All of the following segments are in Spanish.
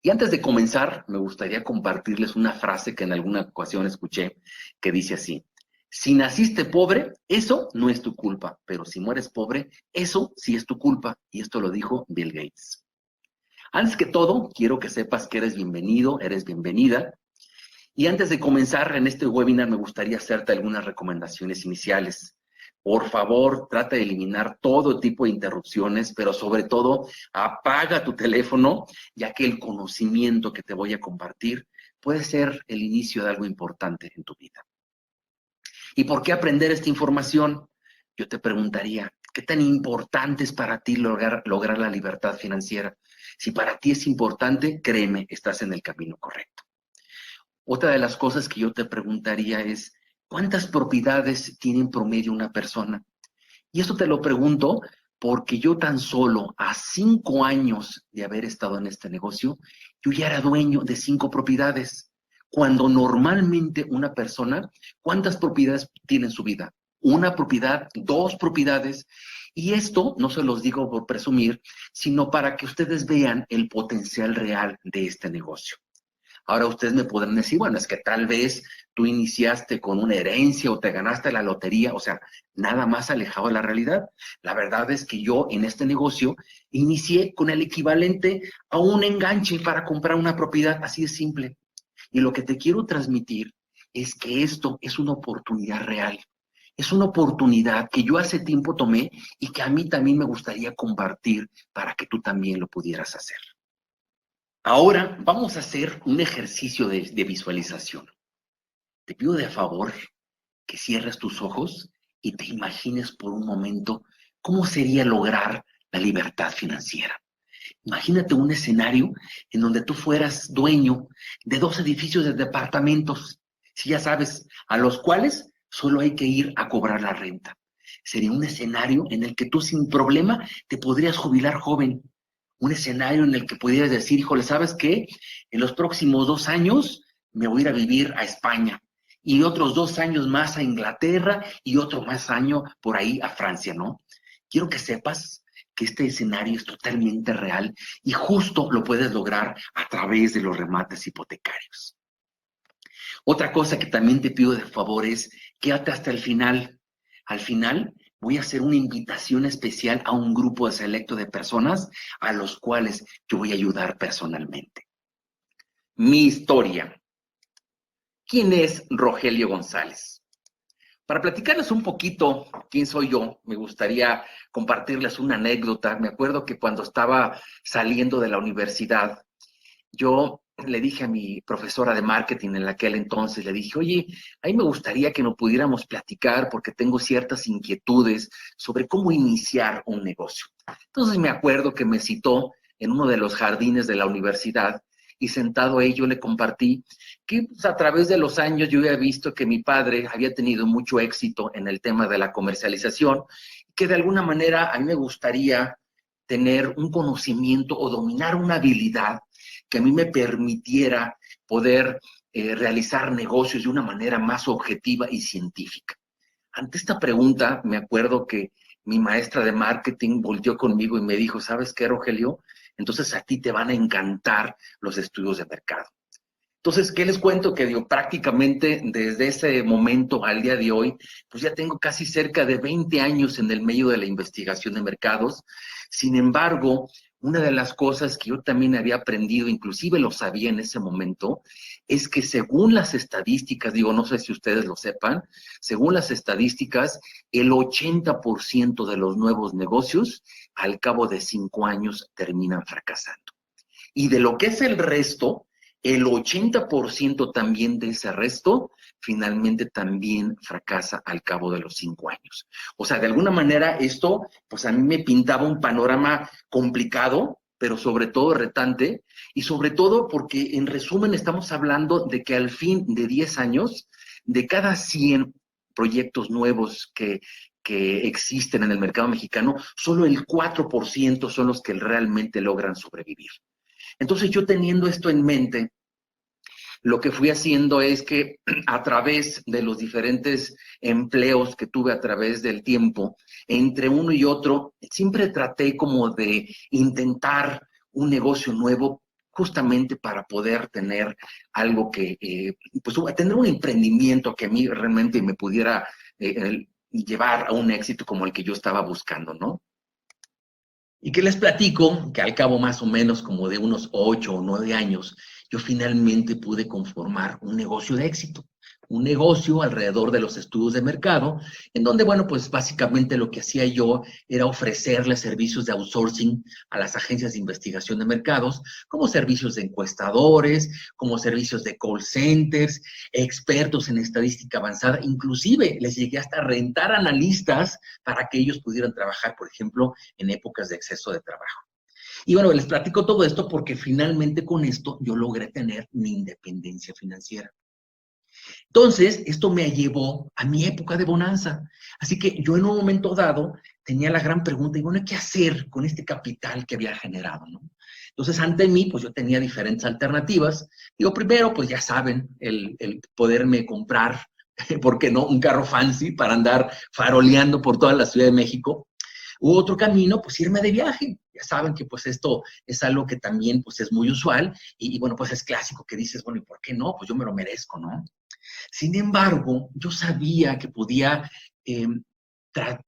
Y antes de comenzar, me gustaría compartirles una frase que en alguna ocasión escuché que dice así: si naciste pobre, eso no es tu culpa, pero si mueres pobre, eso sí es tu culpa. Y esto lo dijo Bill Gates. Antes que todo, quiero que sepas que eres bienvenido, eres bienvenida. Y antes de comenzar en este webinar, me gustaría hacerte algunas recomendaciones iniciales. Por favor, trata de eliminar todo tipo de interrupciones, pero sobre todo, apaga tu teléfono, ya que el conocimiento que te voy a compartir puede ser el inicio de algo importante en tu vida. ¿Y por qué aprender esta información? Yo te preguntaría, ¿qué tan importante es para ti lograr la libertad financiera? Si para ti es importante, créeme, estás en el camino correcto. Otra de las cosas que yo te preguntaría es, ¿cuántas propiedades tiene en promedio una persona? Y esto te lo pregunto porque yo tan solo a 5 años de haber estado en este negocio, yo ya era dueño de 5 propiedades. Cuando normalmente una persona, ¿cuántas propiedades tiene en su vida? Una propiedad, 2 propiedades. Y esto no se los digo por presumir, sino para que ustedes vean el potencial real de este negocio. Ahora ustedes me podrán decir, bueno, es que tal vez tú iniciaste con una herencia o te ganaste la lotería, o sea, nada más alejado de la realidad. La verdad es que yo en este negocio inicié con el equivalente a un enganche para comprar una propiedad, así de simple. Y lo que te quiero transmitir es que esto es una oportunidad real. Es una oportunidad que yo hace tiempo tomé y que a mí también me gustaría compartir para que tú también lo pudieras hacer. Ahora vamos a hacer un ejercicio de visualización. Te pido de favor que cierres tus ojos y te imagines por un momento cómo sería lograr la libertad financiera. Imagínate un escenario en donde tú fueras dueño de 2 edificios de departamentos, si ya sabes, a los cuales solo hay que ir a cobrar la renta. Sería un escenario en el que tú sin problema te podrías jubilar joven. Un escenario en el que pudieras decir, híjole, ¿sabes qué? En los próximos 2 años me voy a ir a vivir a España y otros 2 años más a Inglaterra y otro más año por ahí a Francia, ¿no? Quiero que sepas que este escenario es totalmente real y justo lo puedes lograr a través de los remates hipotecarios. Otra cosa que también te pido de favor es quédate hasta el final. Al final voy a hacer una invitación especial a un grupo selecto de personas a los cuales yo voy a ayudar personalmente. Mi historia. ¿Quién es Rogelio González? Para platicarles un poquito quién soy yo, me gustaría compartirles una anécdota. Me acuerdo que cuando estaba saliendo de la universidad, yo le dije a mi profesora de marketing en aquel entonces, le dije, oye, a mí me gustaría que nos pudiéramos platicar porque tengo ciertas inquietudes sobre cómo iniciar un negocio. Entonces me acuerdo que me citó en uno de los jardines de la universidad y sentado ahí yo le compartí que pues, a través de los años yo había visto que mi padre había tenido mucho éxito en el tema de la comercialización, que de alguna manera a mí me gustaría tener un conocimiento o dominar una habilidad que a mí me permitiera poder realizar negocios de una manera más objetiva y científica. Ante esta pregunta, me acuerdo que mi maestra de marketing volteó conmigo y me dijo, ¿sabes qué, Rogelio? Entonces a ti te van a encantar los estudios de mercado. Entonces, ¿qué les cuento? Que digo, prácticamente desde ese momento al día de hoy, pues ya tengo casi cerca de 20 años en el medio de la investigación de mercados. Sin embargo, una de las cosas que yo también había aprendido, inclusive lo sabía en ese momento, es que según las estadísticas, digo, no sé si ustedes lo sepan, según las estadísticas, el 80% de los nuevos negocios al cabo de 5 años terminan fracasando. Y de lo que es el resto, el 80% también de ese resto finalmente también fracasa al cabo de los 5 años. O sea, de alguna manera esto, pues a mí me pintaba un panorama complicado, pero sobre todo retante, y sobre todo porque en resumen estamos hablando de que al fin de 10 años, de cada 100 proyectos nuevos que existen en el mercado mexicano, solo el 4% son los que realmente logran sobrevivir. Entonces yo teniendo esto en mente, lo que fui haciendo es que a través de los diferentes empleos que tuve a través del tiempo, entre uno y otro, siempre traté como de intentar un negocio nuevo justamente para poder tener algo que, pues tener un emprendimiento que a mí realmente me pudiera llevar a un éxito como el que yo estaba buscando, ¿no? Y que les platico que al cabo más o menos como de unos 8 o 9 años, yo finalmente pude conformar un negocio de éxito, un negocio alrededor de los estudios de mercado, en donde, bueno, pues básicamente lo que hacía yo era ofrecerle servicios de outsourcing a las agencias de investigación de mercados, como servicios de encuestadores, como servicios de call centers, expertos en estadística avanzada, inclusive les llegué hasta a rentar analistas para que ellos pudieran trabajar, por ejemplo, en épocas de exceso de trabajo. Y bueno, les platico todo esto porque finalmente con esto yo logré tener mi independencia financiera. Entonces, esto me llevó a mi época de bonanza. Así que yo en un momento dado tenía la gran pregunta, y bueno, ¿qué hacer con este capital que había generado, no? Entonces, ante mí, pues yo tenía diferentes alternativas. Digo, primero, pues ya saben, el poderme comprar, ¿por qué no? Un carro fancy para andar faroleando por toda la Ciudad de México. U otro camino, pues irme de viaje. Ya saben que pues esto es algo que también pues es muy usual y bueno, pues es clásico que dices, bueno, ¿y por qué no? Pues yo me lo merezco, ¿no? Sin embargo, yo sabía que podía eh,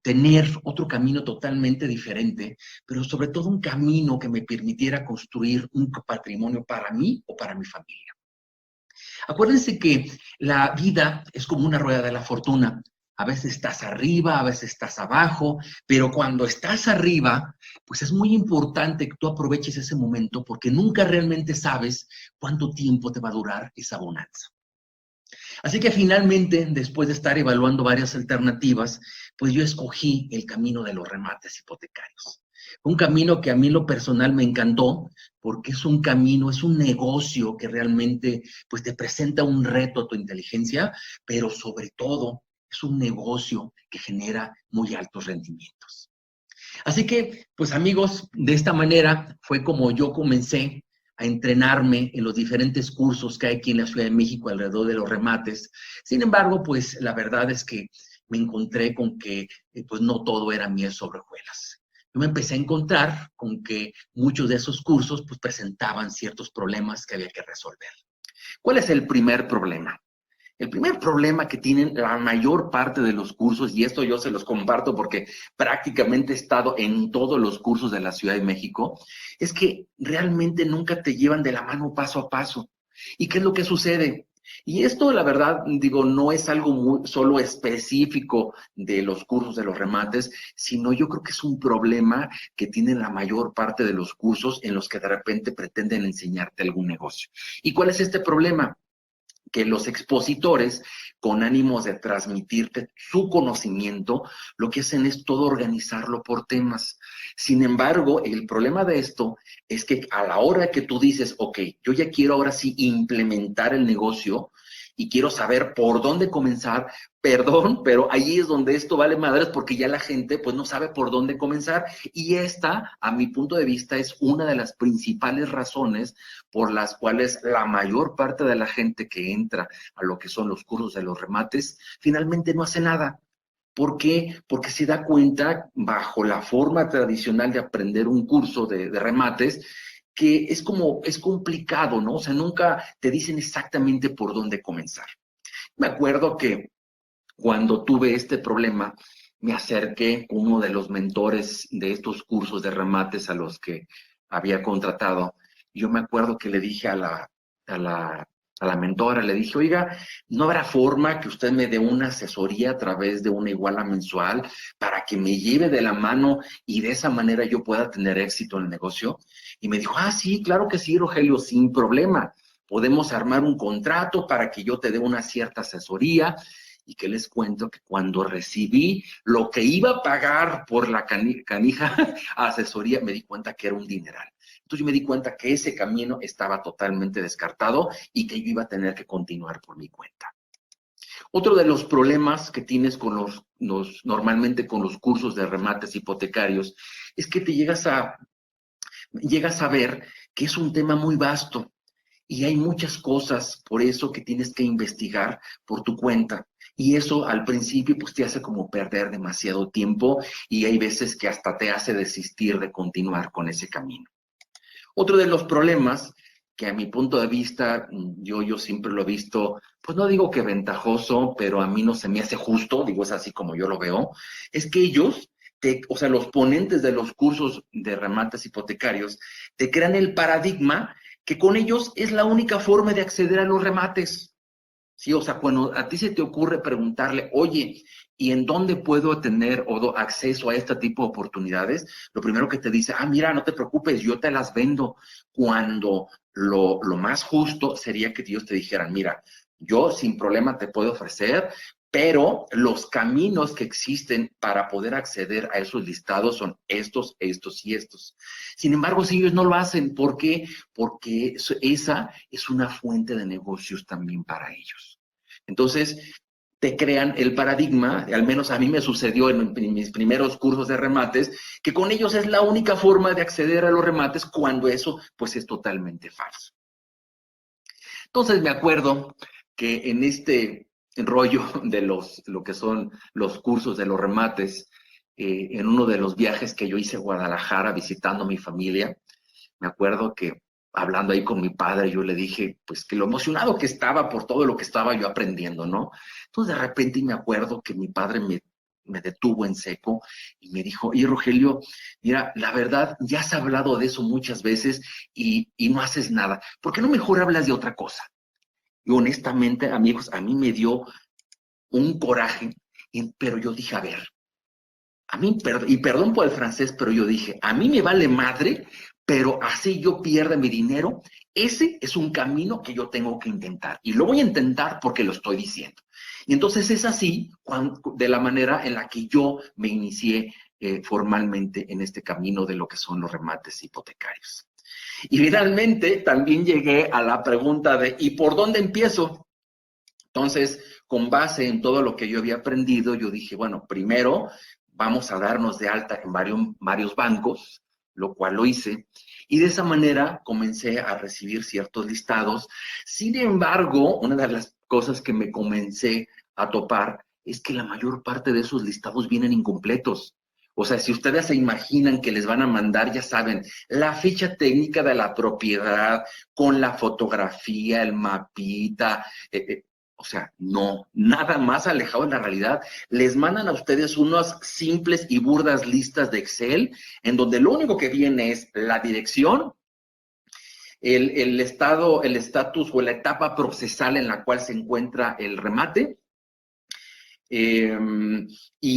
tener otro camino totalmente diferente, pero sobre todo un camino que me permitiera construir un patrimonio para mí o para mi familia. Acuérdense que la vida es como una rueda de la fortuna. A veces estás arriba, a veces estás abajo, pero cuando estás arriba, pues es muy importante que tú aproveches ese momento porque nunca realmente sabes cuánto tiempo te va a durar esa bonanza. Así que finalmente, después de estar evaluando varias alternativas, pues yo escogí el camino de los remates hipotecarios. Un camino que a mí en lo personal me encantó porque es un camino, es un negocio que realmente pues te presenta un reto a tu inteligencia, pero sobre todo es un negocio que genera muy altos rendimientos. Así que, pues amigos, de esta manera fue como yo comencé a entrenarme en los diferentes cursos que hay aquí en la Ciudad de México alrededor de los remates. Sin embargo, pues la verdad es que me encontré con que pues no todo era miel sobre hojuelas. Yo me empecé a encontrar con que muchos de esos cursos pues presentaban ciertos problemas que había que resolver. ¿Cuál es el primer problema? El primer problema que tienen la mayor parte de los cursos, y esto yo se los comparto porque prácticamente he estado en todos los cursos de la Ciudad de México, es que realmente nunca te llevan de la mano paso a paso. ¿Y qué es lo que sucede? Y esto, la verdad, digo, no es algo muy, solo específico de los cursos de los remates, sino yo creo que es un problema que tienen la mayor parte de los cursos en los que de repente pretenden enseñarte algún negocio. ¿Y cuál es este problema? Que los expositores, con ánimos de transmitirte su conocimiento, lo que hacen es todo organizarlo por temas. Sin embargo, el problema de esto es que a la hora que tú dices, ok, yo ya quiero ahora sí implementar el negocio y quiero saber por dónde comenzar, perdón, pero ahí es donde esto vale madres porque ya la gente pues no sabe por dónde comenzar y esta, a mi punto de vista, es una de las principales razones por las cuales la mayor parte de la gente que entra a lo que son los cursos de los remates, finalmente no hace nada. ¿Por qué? Porque se da cuenta, bajo la forma tradicional de aprender un curso de remates, que es complicado, ¿no? O sea, nunca te dicen exactamente por dónde comenzar. Me acuerdo que cuando tuve este problema, me acerqué con uno de los mentores de estos cursos de remates a los que había contratado. Yo me acuerdo que le dije a la, a la mentora, le dije, oiga, ¿no habrá forma que usted me dé una asesoría a través de una iguala mensual para que me lleve de la mano y de esa manera yo pueda tener éxito en el negocio? Y me dijo, ah, sí, claro que sí, Rogelio, sin problema. Podemos armar un contrato para que yo te dé una cierta asesoría. Y que les cuento que cuando recibí lo que iba a pagar por la canija asesoría, me di cuenta que era un dineral. Entonces yo me di cuenta que ese camino estaba totalmente descartado y que yo iba a tener que continuar por mi cuenta. Otro de los problemas que tienes con normalmente con los cursos de remates hipotecarios es que te llegas a ver que es un tema muy vasto y hay muchas cosas por eso que tienes que investigar por tu cuenta. Y eso al principio pues te hace como perder demasiado tiempo y hay veces que hasta te hace desistir de continuar con ese camino. Otro de los problemas que a mi punto de vista, yo siempre lo he visto, pues no digo que ventajoso, pero a mí no se me hace justo, digo, es así como yo lo veo, es que ellos, o sea, los ponentes de los cursos de remates hipotecarios, te crean el paradigma que con ellos es la única forma de acceder a los remates. Sí, o sea, cuando a ti se te ocurre preguntarle, oye, ¿y en dónde puedo tener acceso a este tipo de oportunidades? Lo primero que te dice, mira, no te preocupes, yo te las vendo. Cuando lo más justo sería que ellos te dijeran, mira, yo sin problema te puedo ofrecer, pero los caminos que existen para poder acceder a esos listados son estos, estos y estos. Sin embargo, si ellos no lo hacen, ¿por qué? Porque esa es una fuente de negocios también para ellos. Entonces, te crean el paradigma, al menos a mí me sucedió en mis primeros cursos de remates, que con ellos es la única forma de acceder a los remates cuando eso pues es totalmente falso. Entonces me acuerdo que en este rollo de lo que son los cursos de los remates, en uno de los viajes que yo hice a Guadalajara visitando a mi familia, me acuerdo que hablando ahí con mi padre, yo le dije, pues que lo emocionado que estaba por todo lo que estaba yo aprendiendo, ¿no? Entonces de repente me acuerdo que mi padre me detuvo en seco y me dijo, y Rogelio, mira, la verdad, ya has hablado de eso muchas veces y no haces nada. ¿Por qué no mejor hablas de otra cosa? Y honestamente, amigos, a mí me dio un coraje, pero yo dije, a ver, a mí, y perdón por el francés, pero yo dije, a mí me vale madre, pero así yo pierda mi dinero. Ese es un camino que yo tengo que intentar. Y lo voy a intentar porque lo estoy diciendo. Y entonces es así de la manera en la que yo me inicié formalmente en este camino de lo que son los remates hipotecarios. Y finalmente también llegué a la pregunta de, ¿y por dónde empiezo? Entonces, con base en todo lo que yo había aprendido, yo dije, bueno, primero vamos a darnos de alta en varios bancos, lo cual lo hice, y de esa manera comencé a recibir ciertos listados. Sin embargo, una de las cosas que me comencé a topar es que la mayor parte de esos listados vienen incompletos. O sea, si ustedes se imaginan que les van a mandar, ya saben, la ficha técnica de la propiedad con la fotografía, el mapita, o sea, no, nada más alejado de la realidad. Les mandan a ustedes unas simples y burdas listas de Excel en donde lo único que viene es la dirección, el estado, el estatus o la etapa procesal en la cual se encuentra el remate, y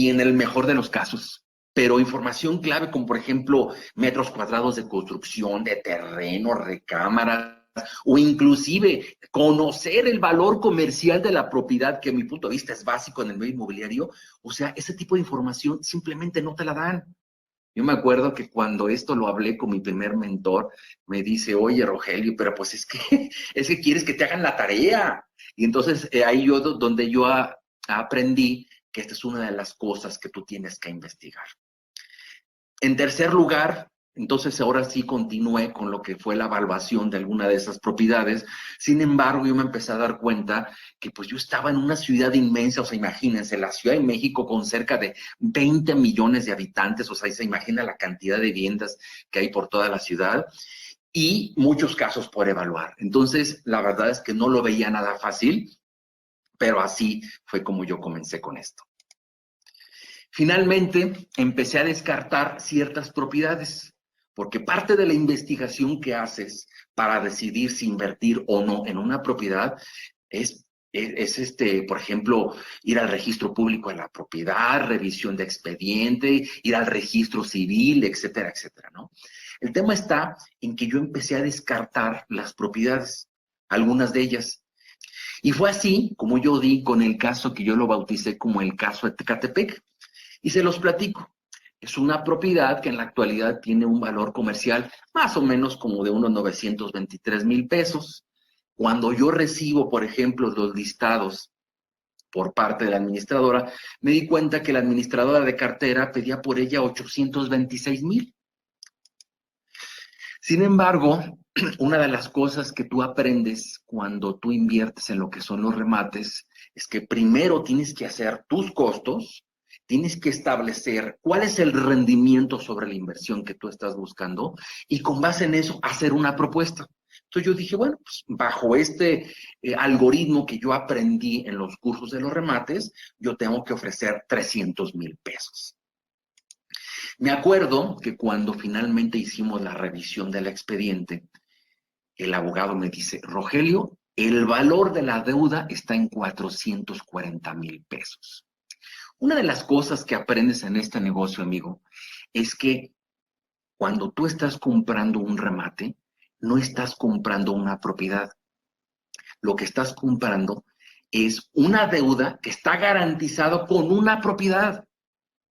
en el mejor de los casos. Pero información clave como por ejemplo metros cuadrados de construcción, de terreno, recámaras, o inclusive conocer el valor comercial de la propiedad, que a mi punto de vista es básico en el medio inmobiliario. O sea, ese tipo de información simplemente no te la dan. Yo me acuerdo que cuando esto lo hablé con mi primer mentor, me dice, oye, Rogelio, pero pues es que quieres que te hagan la tarea. Y entonces ahí donde yo aprendí que esta es una de las cosas que tú tienes que investigar. En tercer lugar, entonces ahora sí continué con lo que fue la evaluación de alguna de esas propiedades. Sin embargo, yo me empecé a dar cuenta que pues yo estaba en una ciudad inmensa, o sea, imagínense, la Ciudad de México con cerca de 20 millones de habitantes, o sea, se imagina la cantidad de viviendas que hay por toda la ciudad y muchos casos por evaluar. Entonces, la verdad es que no lo veía nada fácil, pero así fue como yo comencé con esto. Finalmente, empecé a descartar ciertas propiedades, porque parte de la investigación que haces para decidir si invertir o no en una propiedad es por ejemplo, ir al registro público de la propiedad, revisión de expediente, ir al registro civil, etcétera, etcétera, ¿no? El tema está en que yo empecé a descartar las propiedades, algunas de ellas. Y fue así como yo di con el caso que yo lo bauticé como el caso de Ecatepec. Y se los platico. Es una propiedad que en la actualidad tiene un valor comercial más o menos como de unos 923,000 pesos. Cuando yo recibo, por ejemplo, los listados por parte de la administradora, me di cuenta que la administradora de cartera pedía por ella 826,000. Sin embargo, una de las cosas que tú aprendes cuando tú inviertes en lo que son los remates es que primero tienes que hacer tus costos, tienes que establecer cuál es el rendimiento sobre la inversión que tú estás buscando y con base en eso hacer una propuesta. Entonces yo dije, bueno, pues bajo este algoritmo que yo aprendí en los cursos de los remates, yo tengo que ofrecer 300,000 pesos. Me acuerdo que cuando finalmente hicimos la revisión del expediente, el abogado me dice, Rogelio, el valor de la deuda está en 440,000 pesos. Una de las cosas que aprendes en este negocio, amigo, es que cuando tú estás comprando un remate, no estás comprando una propiedad. Lo que estás comprando es una deuda que está garantizada con una propiedad.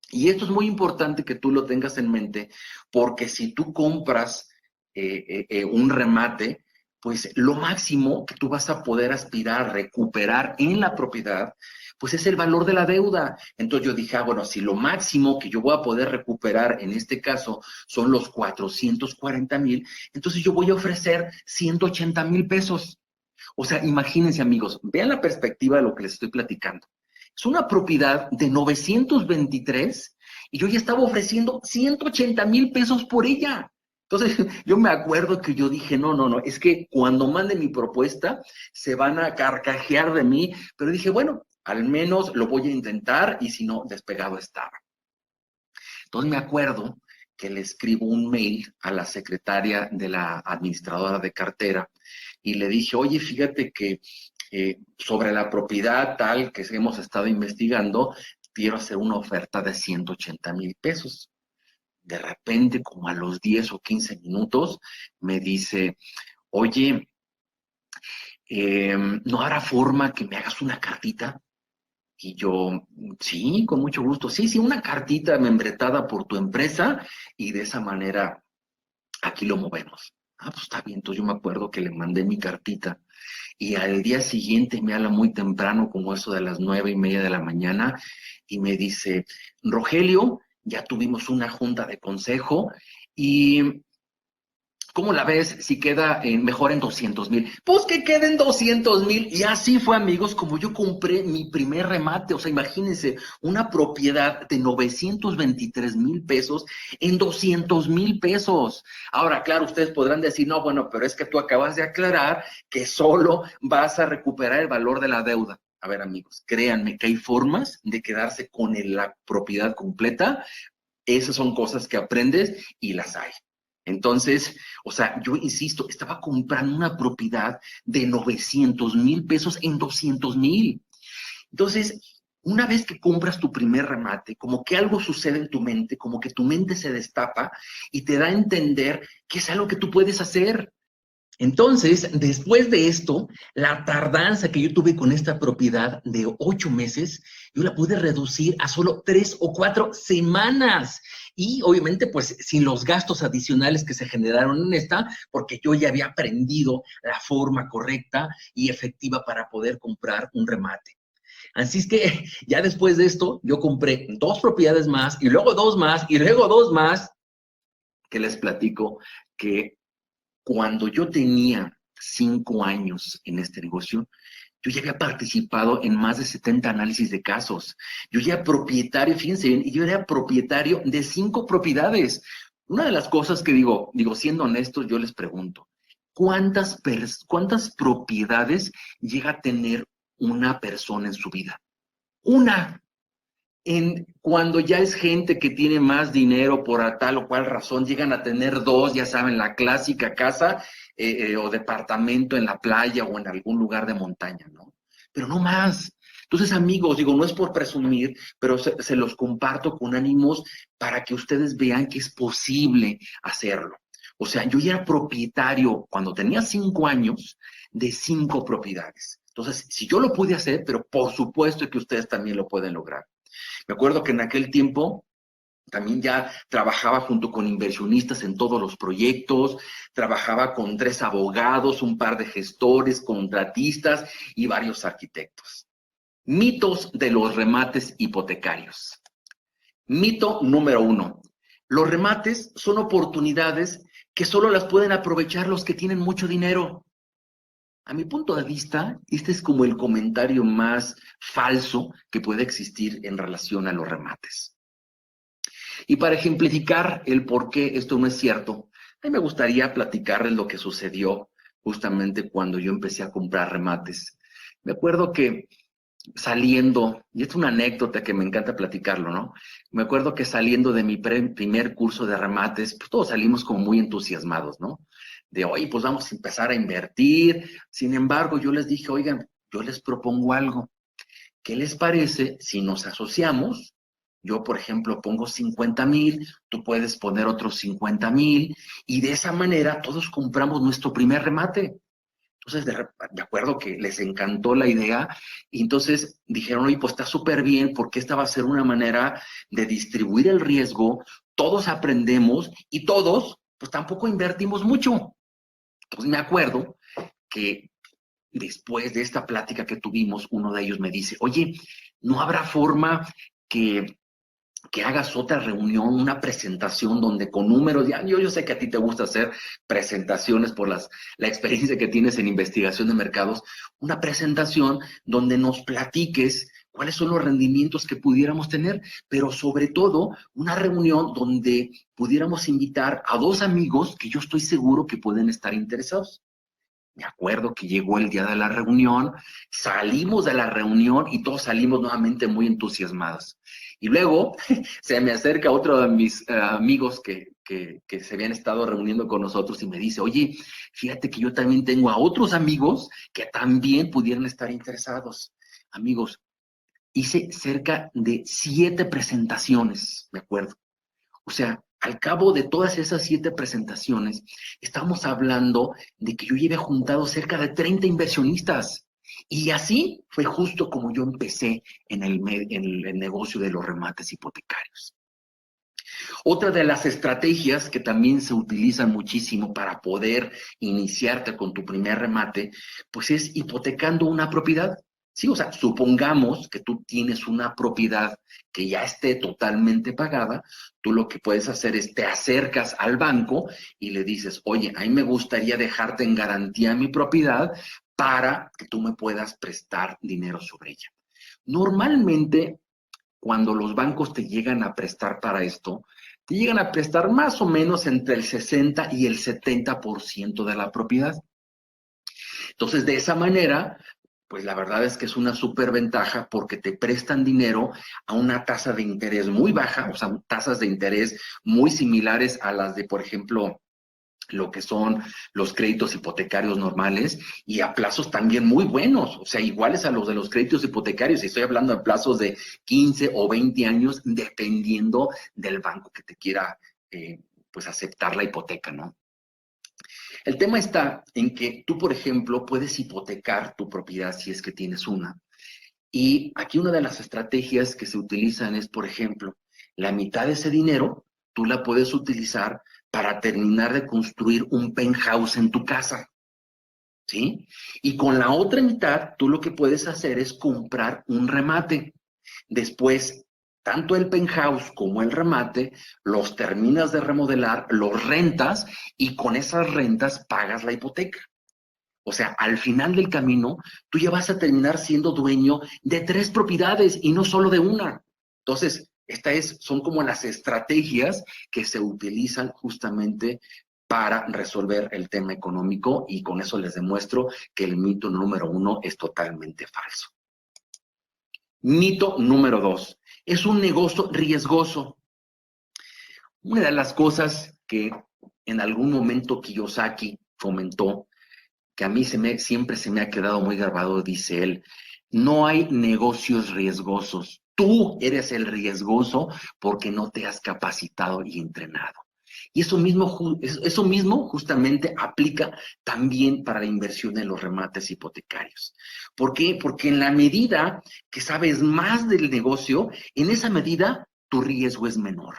Y esto es muy importante que tú lo tengas en mente, porque si tú compras un remate, pues lo máximo que tú vas a poder aspirar, recuperar en la propiedad, pues es el valor de la deuda. Entonces yo dije, bueno, si lo máximo que yo voy a poder recuperar en este caso son los 440,000, entonces yo voy a ofrecer 180,000 pesos. O sea, imagínense, amigos, vean la perspectiva de lo que les estoy platicando. Es una propiedad de 923 y yo ya estaba ofreciendo 180,000 pesos por ella. Entonces, yo me acuerdo que yo dije, no, es que cuando mande mi propuesta se van a carcajear de mí, pero dije, bueno, al menos lo voy a intentar y si no, despegado estaba. Entonces me acuerdo que le escribo un mail a la secretaria de la administradora de cartera y le dije, oye, fíjate que sobre la propiedad tal que hemos estado investigando, quiero hacer una oferta de 180,000 pesos. De repente, como a los 10 o 15 minutos, me dice, oye, ¿no habrá forma que me hagas una cartita? Y yo, sí, con mucho gusto. Sí, una cartita membretada por tu empresa y de esa manera aquí lo movemos. Ah, pues está bien. Entonces yo me acuerdo que le mandé mi cartita y al día siguiente me habla muy temprano, como eso de las 9:30 de la mañana, y me dice, Rogelio, ya tuvimos una junta de consejo y ¿cómo la ves si queda mejor en 200,000? Pues que queden 200,000. Y así fue, amigos, como yo compré mi primer remate. O sea, imagínense, una propiedad de 923,000 pesos en 200,000 pesos. Ahora, claro, ustedes podrán decir, no, bueno, pero es que tú acabas de aclarar que solo vas a recuperar el valor de la deuda. A ver, amigos, créanme que hay formas de quedarse con la propiedad completa. Esas son cosas que aprendes y las hay. Entonces, o sea, yo insisto, estaba comprando una propiedad de 900,000 pesos en 200,000. Entonces, una vez que compras tu primer remate, como que algo sucede en tu mente, como que tu mente se destapa y te da a entender que es algo que tú puedes hacer. Entonces, después de esto, la tardanza que yo tuve con esta propiedad de 8 meses, yo la pude reducir a solo 3 o 4 semanas. Y obviamente, pues sin los gastos adicionales que se generaron en esta, porque yo ya había aprendido la forma correcta y efectiva para poder comprar un remate. Así es que ya después de esto, yo compré 2 propiedades más y luego 2 más y luego 2 más, que les platico que cuando yo tenía 5 años en este negocio, yo ya había participado en más de 70 análisis de casos. Yo ya era propietario, fíjense bien, y yo era propietario de 5 propiedades. Una de las cosas que digo, siendo honestos, yo les pregunto, ¿cuántas propiedades llega a tener una persona en su vida? Una. Cuando ya es gente que tiene más dinero por tal o cual razón, llegan a tener dos, ya saben, la clásica casa o departamento en la playa o en algún lugar de montaña, ¿no? Pero no más. Entonces, amigos, no es por presumir, pero se los comparto con ánimos para que ustedes vean que es posible hacerlo. O sea, yo ya era propietario cuando tenía 5 años de 5 propiedades. Entonces, si yo lo pude hacer, pero por supuesto que ustedes también lo pueden lograr. Me acuerdo que en aquel tiempo también ya trabajaba junto con inversionistas en todos los proyectos, trabajaba con 3 abogados, un par de gestores, contratistas y varios arquitectos. Mitos de los remates hipotecarios. Mito número 1. Los remates son oportunidades que solo las pueden aprovechar los que tienen mucho dinero. A mi punto de vista, este es como el comentario más falso que puede existir en relación a los remates. Y para ejemplificar el por qué esto no es cierto, a mí me gustaría platicarles lo que sucedió justamente cuando yo empecé a comprar remates. Me acuerdo que saliendo, y es una anécdota que me encanta platicarlo, ¿no? Me acuerdo que saliendo de mi primer curso de remates, pues todos salimos como muy entusiasmados, ¿no? De, oye, pues vamos a empezar a invertir. Sin embargo, yo les dije, oigan, yo les propongo algo. ¿Qué les parece si nos asociamos? Yo, por ejemplo, pongo 50,000, tú puedes poner otros 50,000, y de esa manera todos compramos nuestro primer remate. Entonces, de acuerdo que les encantó la idea, y entonces dijeron, oye, pues está súper bien, porque esta va a ser una manera de distribuir el riesgo, todos aprendemos y todos, pues tampoco invertimos mucho. Entonces me acuerdo que después de esta plática que tuvimos, uno de ellos me dice, oye, ¿no habrá forma que hagas otra reunión, una presentación donde con números, ya, yo sé que a ti te gusta hacer presentaciones por la experiencia que tienes en investigación de mercados, una presentación donde nos platiques cuáles son los rendimientos que pudiéramos tener, pero sobre todo una reunión donde pudiéramos invitar a 2 amigos que yo estoy seguro que pueden estar interesados? Me acuerdo que llegó el día de la reunión, salimos de la reunión y todos salimos nuevamente muy entusiasmados. Y luego se me acerca otro de mis amigos que se habían estado reuniendo con nosotros y me dice, oye, fíjate que yo también tengo a otros amigos que también pudieran estar interesados. Amigos, hice cerca de 7 presentaciones, me acuerdo. O sea, al cabo de todas esas 7 presentaciones, estamos hablando de que yo llevé juntado cerca de 30 inversionistas. Y así fue justo como yo empecé en el negocio de los remates hipotecarios. Otra de las estrategias que también se utilizan muchísimo para poder iniciarte con tu primer remate, pues es hipotecando una propiedad. Sí, o sea, supongamos que tú tienes una propiedad que ya esté totalmente pagada, tú lo que puedes hacer es te acercas al banco y le dices, oye, a mí me gustaría dejarte en garantía mi propiedad para que tú me puedas prestar dinero sobre ella. Normalmente, cuando los bancos te llegan a prestar para esto, te llegan a prestar más o menos entre el 60 y el 70% de la propiedad. Entonces, de esa manera, pues la verdad es que es una súper ventaja porque te prestan dinero a una tasa de interés muy baja, o sea, tasas de interés muy similares a las de, por ejemplo, lo que son los créditos hipotecarios normales, y a plazos también muy buenos, o sea, iguales a los de los créditos hipotecarios, y estoy hablando de plazos de 15 o 20 años, dependiendo del banco que te quiera, pues, aceptar la hipoteca, ¿no? El tema está en que tú, por ejemplo, puedes hipotecar tu propiedad si es que tienes una. Y aquí una de las estrategias que se utilizan es, por ejemplo, la mitad de ese dinero tú la puedes utilizar para terminar de construir un penthouse en tu casa, ¿sí? Y con la otra mitad tú lo que puedes hacer es comprar un remate. Después, tanto el penthouse como el remate los terminas de remodelar, los rentas, y con esas rentas pagas la hipoteca. O sea, al final del camino, tú ya vas a terminar siendo dueño de 3 propiedades y no solo de una. Entonces, son como las estrategias que se utilizan justamente para resolver el tema económico, y con eso les demuestro que el mito número 1 es totalmente falso. Mito número 2, es un negocio riesgoso. Una de las cosas que en algún momento Kiyosaki comentó, que a mí siempre se me ha quedado muy grabado, dice él, no hay negocios riesgosos. Tú eres el riesgoso porque no te has capacitado y entrenado. Y eso mismo justamente aplica también para la inversión en los remates hipotecarios. ¿Por qué? Porque en la medida que sabes más del negocio, en esa medida tu riesgo es menor.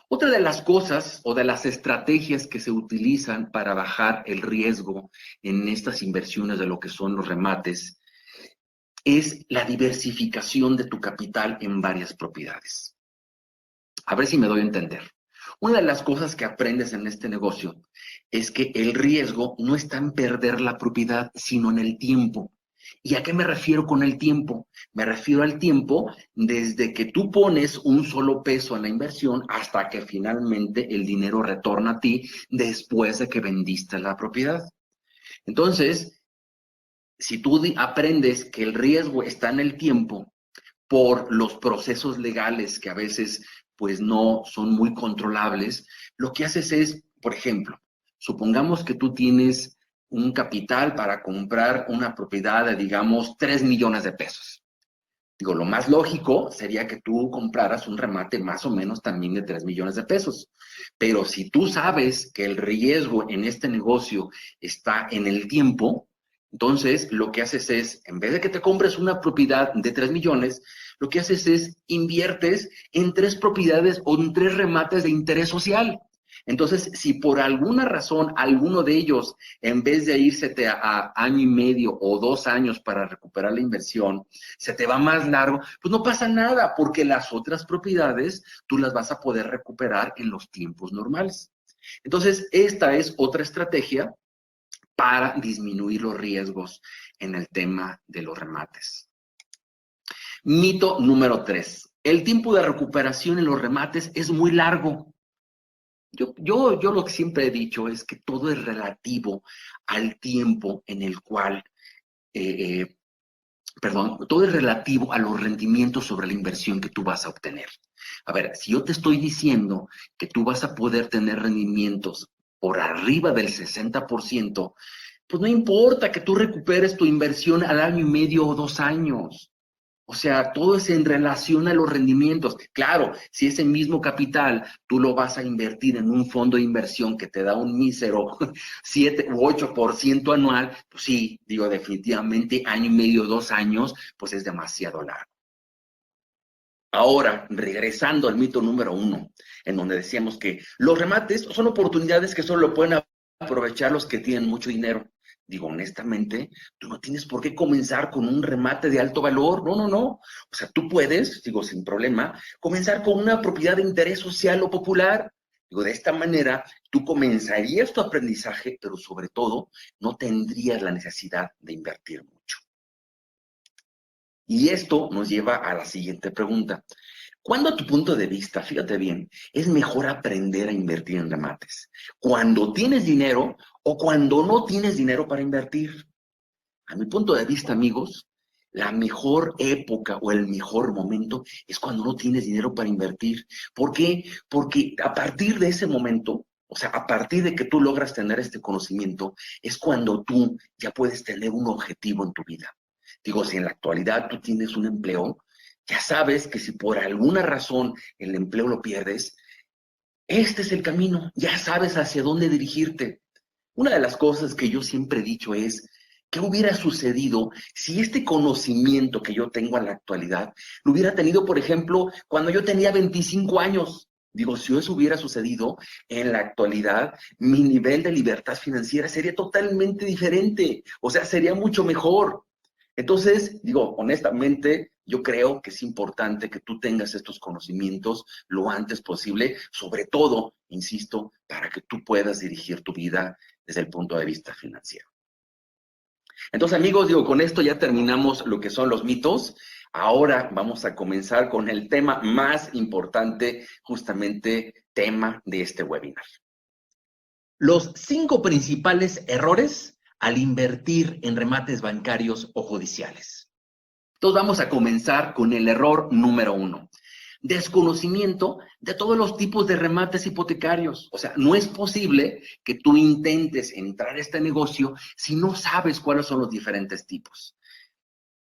Otra de las cosas o de las estrategias que se utilizan para bajar el riesgo en estas inversiones de lo que son los remates es la diversificación de tu capital en varias propiedades. A ver si me doy a entender. Una de las cosas que aprendes en este negocio es que el riesgo no está en perder la propiedad, sino en el tiempo. ¿Y a qué me refiero con el tiempo? Me refiero al tiempo desde que tú pones un solo peso en la inversión hasta que finalmente el dinero retorna a ti después de que vendiste la propiedad. Entonces, si tú aprendes que el riesgo está en el tiempo por los procesos legales que a veces pues no son muy controlables, lo que haces es, por ejemplo, supongamos que tú tienes un capital para comprar una propiedad de, digamos, 3 millones de pesos. Digo, lo más lógico sería que tú compraras un remate más o menos también de 3 millones de pesos. Pero si tú sabes que el riesgo en este negocio está en el tiempo, entonces lo que haces es, en vez de que te compres una propiedad de 3 millones, lo que haces es inviertes en 3 propiedades o en 3 remates de interés social. Entonces, si por alguna razón alguno de ellos, en vez de írsete a año y medio o 2 años para recuperar la inversión, se te va más largo, pues no pasa nada, porque las otras propiedades tú las vas a poder recuperar en los tiempos normales. Entonces, esta es otra estrategia para disminuir los riesgos en el tema de los remates. Mito número 3. El tiempo de recuperación en los remates es muy largo. Yo lo que siempre he dicho es que todo es relativo al tiempo en el cual, todo es relativo a los rendimientos sobre la inversión que tú vas a obtener. A ver, si yo te estoy diciendo que tú vas a poder tener rendimientos por arriba del 60%, pues no importa que tú recuperes tu inversión al año y medio o 2 años. O sea, todo es en relación a los rendimientos. Claro, si ese mismo capital tú lo vas a invertir en un fondo de inversión que te da un mísero 7 u 8% anual, pues sí, digo, definitivamente año y medio, 2 años, pues es demasiado largo. Ahora, regresando al mito número 1, en donde decíamos que los remates son oportunidades que solo pueden aprovechar los que tienen mucho dinero. Digo, honestamente, tú no tienes por qué comenzar con un remate de alto valor. No, no, no. O sea, tú puedes, digo, sin problema, comenzar con una propiedad de interés social o popular. Digo, de esta manera, tú comenzarías tu aprendizaje, pero sobre todo, no tendrías la necesidad de invertir mucho. Y esto nos lleva a la siguiente pregunta. ¿Cuándo a tu punto de vista, fíjate bien, es mejor aprender a invertir en remates? ¿Cuando tienes dinero o cuando no tienes dinero para invertir? A mi punto de vista, amigos, la mejor época o el mejor momento es cuando no tienes dinero para invertir. ¿Por qué? Porque a partir de ese momento, o sea, a partir de que tú logras tener este conocimiento, es cuando tú ya puedes tener un objetivo en tu vida. Digo, si en la actualidad tú tienes un empleo, ya sabes que si por alguna razón el empleo lo pierdes, este es el camino, ya sabes hacia dónde dirigirte. Una de las cosas que yo siempre he dicho es, ¿qué hubiera sucedido si este conocimiento que yo tengo en la actualidad lo hubiera tenido, por ejemplo, cuando yo tenía 25 años? Digo, si eso hubiera sucedido en la actualidad, mi nivel de libertad financiera sería totalmente diferente, o sea, sería mucho mejor. Entonces, digo, honestamente, yo creo que es importante que tú tengas estos conocimientos lo antes posible, sobre todo, insisto, para que tú puedas dirigir tu vida desde el punto de vista financiero. Entonces, amigos, digo, con esto ya terminamos lo que son los mitos. Ahora vamos a comenzar con el tema más importante, justamente tema de este webinar. Los 5 principales errores al invertir en remates bancarios o judiciales. Entonces vamos a comenzar con el error número 1. Desconocimiento de todos los tipos de remates hipotecarios. O sea, no es posible que tú intentes entrar a este negocio si no sabes cuáles son los diferentes tipos.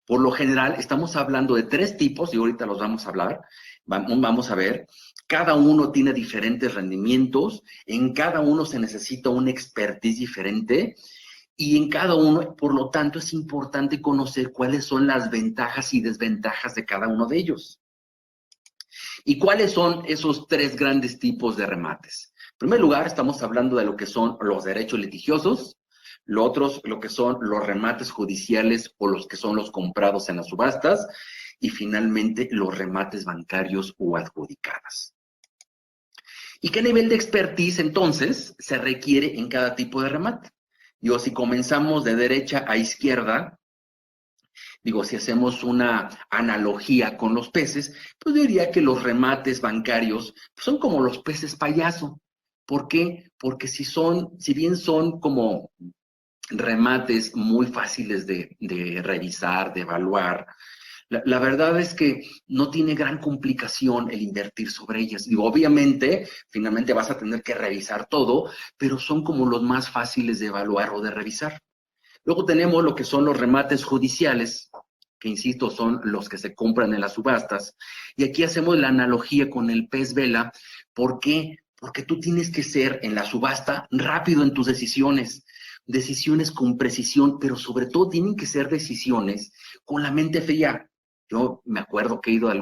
Por lo general, estamos hablando de 3 tipos y ahorita los vamos a hablar. Vamos a ver. Cada uno tiene diferentes rendimientos. En cada uno se necesita una expertise diferente. Y en cada uno, por lo tanto, es importante conocer cuáles son las ventajas y desventajas de cada uno de ellos. ¿Y cuáles son esos 3 grandes tipos de remates? En primer lugar, estamos hablando de lo que son los derechos litigiosos, lo que son los remates judiciales o los que son los comprados en las subastas, y finalmente los remates bancarios o adjudicadas. ¿Y qué nivel de expertise entonces se requiere en cada tipo de remate? Digo, si comenzamos de derecha a izquierda, Digo, si hacemos una analogía con los peces, pues yo diría que los remates bancarios son como los peces payaso. ¿Por qué? Porque si bien son como remates muy fáciles de revisar, de evaluar, la verdad es que no tiene gran complicación el invertir sobre ellas. Digo, obviamente, finalmente vas a tener que revisar todo, pero son como los más fáciles de evaluar o de revisar. Luego tenemos lo que son los remates judiciales, que insisto, son los que se compran en las subastas. Y aquí hacemos la analogía con el pez vela. ¿Por qué? Porque tú tienes que ser en la subasta rápido en tus decisiones, decisiones con precisión, pero sobre todo tienen que ser decisiones con la mente fría. Yo me acuerdo que he ido a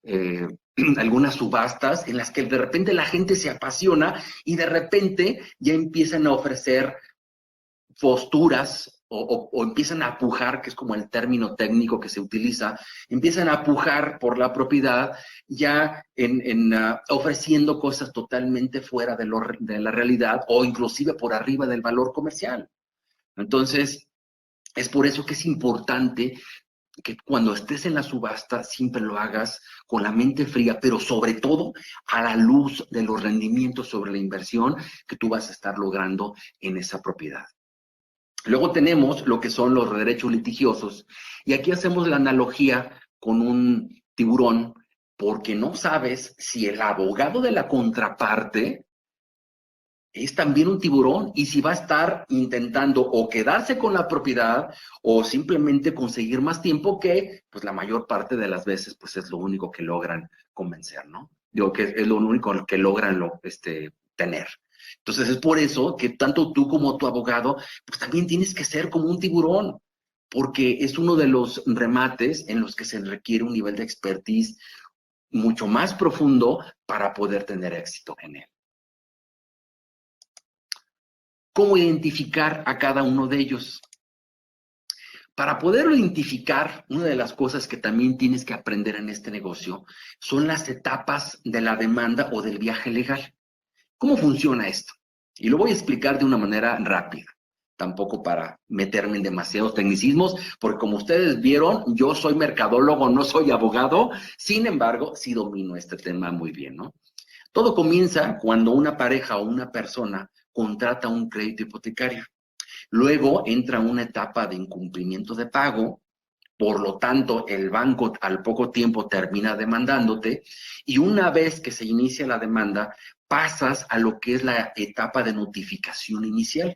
eh, algunas subastas en las que de repente la gente se apasiona y de repente ya empiezan a ofrecer posturas o empiezan a pujar, que es como el término técnico que se utiliza, empiezan a pujar por la propiedad ya ofreciendo cosas totalmente fuera de la realidad o inclusive por arriba del valor comercial. Entonces, es por eso que es importante que cuando estés en la subasta siempre lo hagas con la mente fría, pero sobre todo a la luz de los rendimientos sobre la inversión que tú vas a estar logrando en esa propiedad. Luego tenemos lo que son los derechos litigiosos, y aquí hacemos la analogía con un tiburón, porque no sabes si el abogado de la contraparte es también un tiburón y si va a estar intentando o quedarse con la propiedad o simplemente conseguir más tiempo que, pues la mayor parte de las veces, pues es lo único que logran convencer, ¿no? Digo que es lo único que logran tener. Entonces es por eso que tanto tú como tu abogado, pues también tienes que ser como un tiburón, porque es uno de los remates en los que se requiere un nivel de expertise mucho más profundo para poder tener éxito en él. ¿Cómo identificar a cada uno de ellos? Para poderlo identificar, una de las cosas que también tienes que aprender en este negocio son las etapas de la demanda o del viaje legal. ¿Cómo funciona esto? Y lo voy a explicar de una manera rápida, tampoco para meterme en demasiados tecnicismos, porque como ustedes vieron, yo soy mercadólogo, no soy abogado, sin embargo, sí domino este tema muy bien, ¿no? Todo comienza cuando una pareja o una persona contrata un crédito hipotecario. Luego entra una etapa de incumplimiento de pago, por lo tanto, el banco al poco tiempo termina demandándote y una vez que se inicia la demanda, pasas a lo que es la etapa de notificación inicial.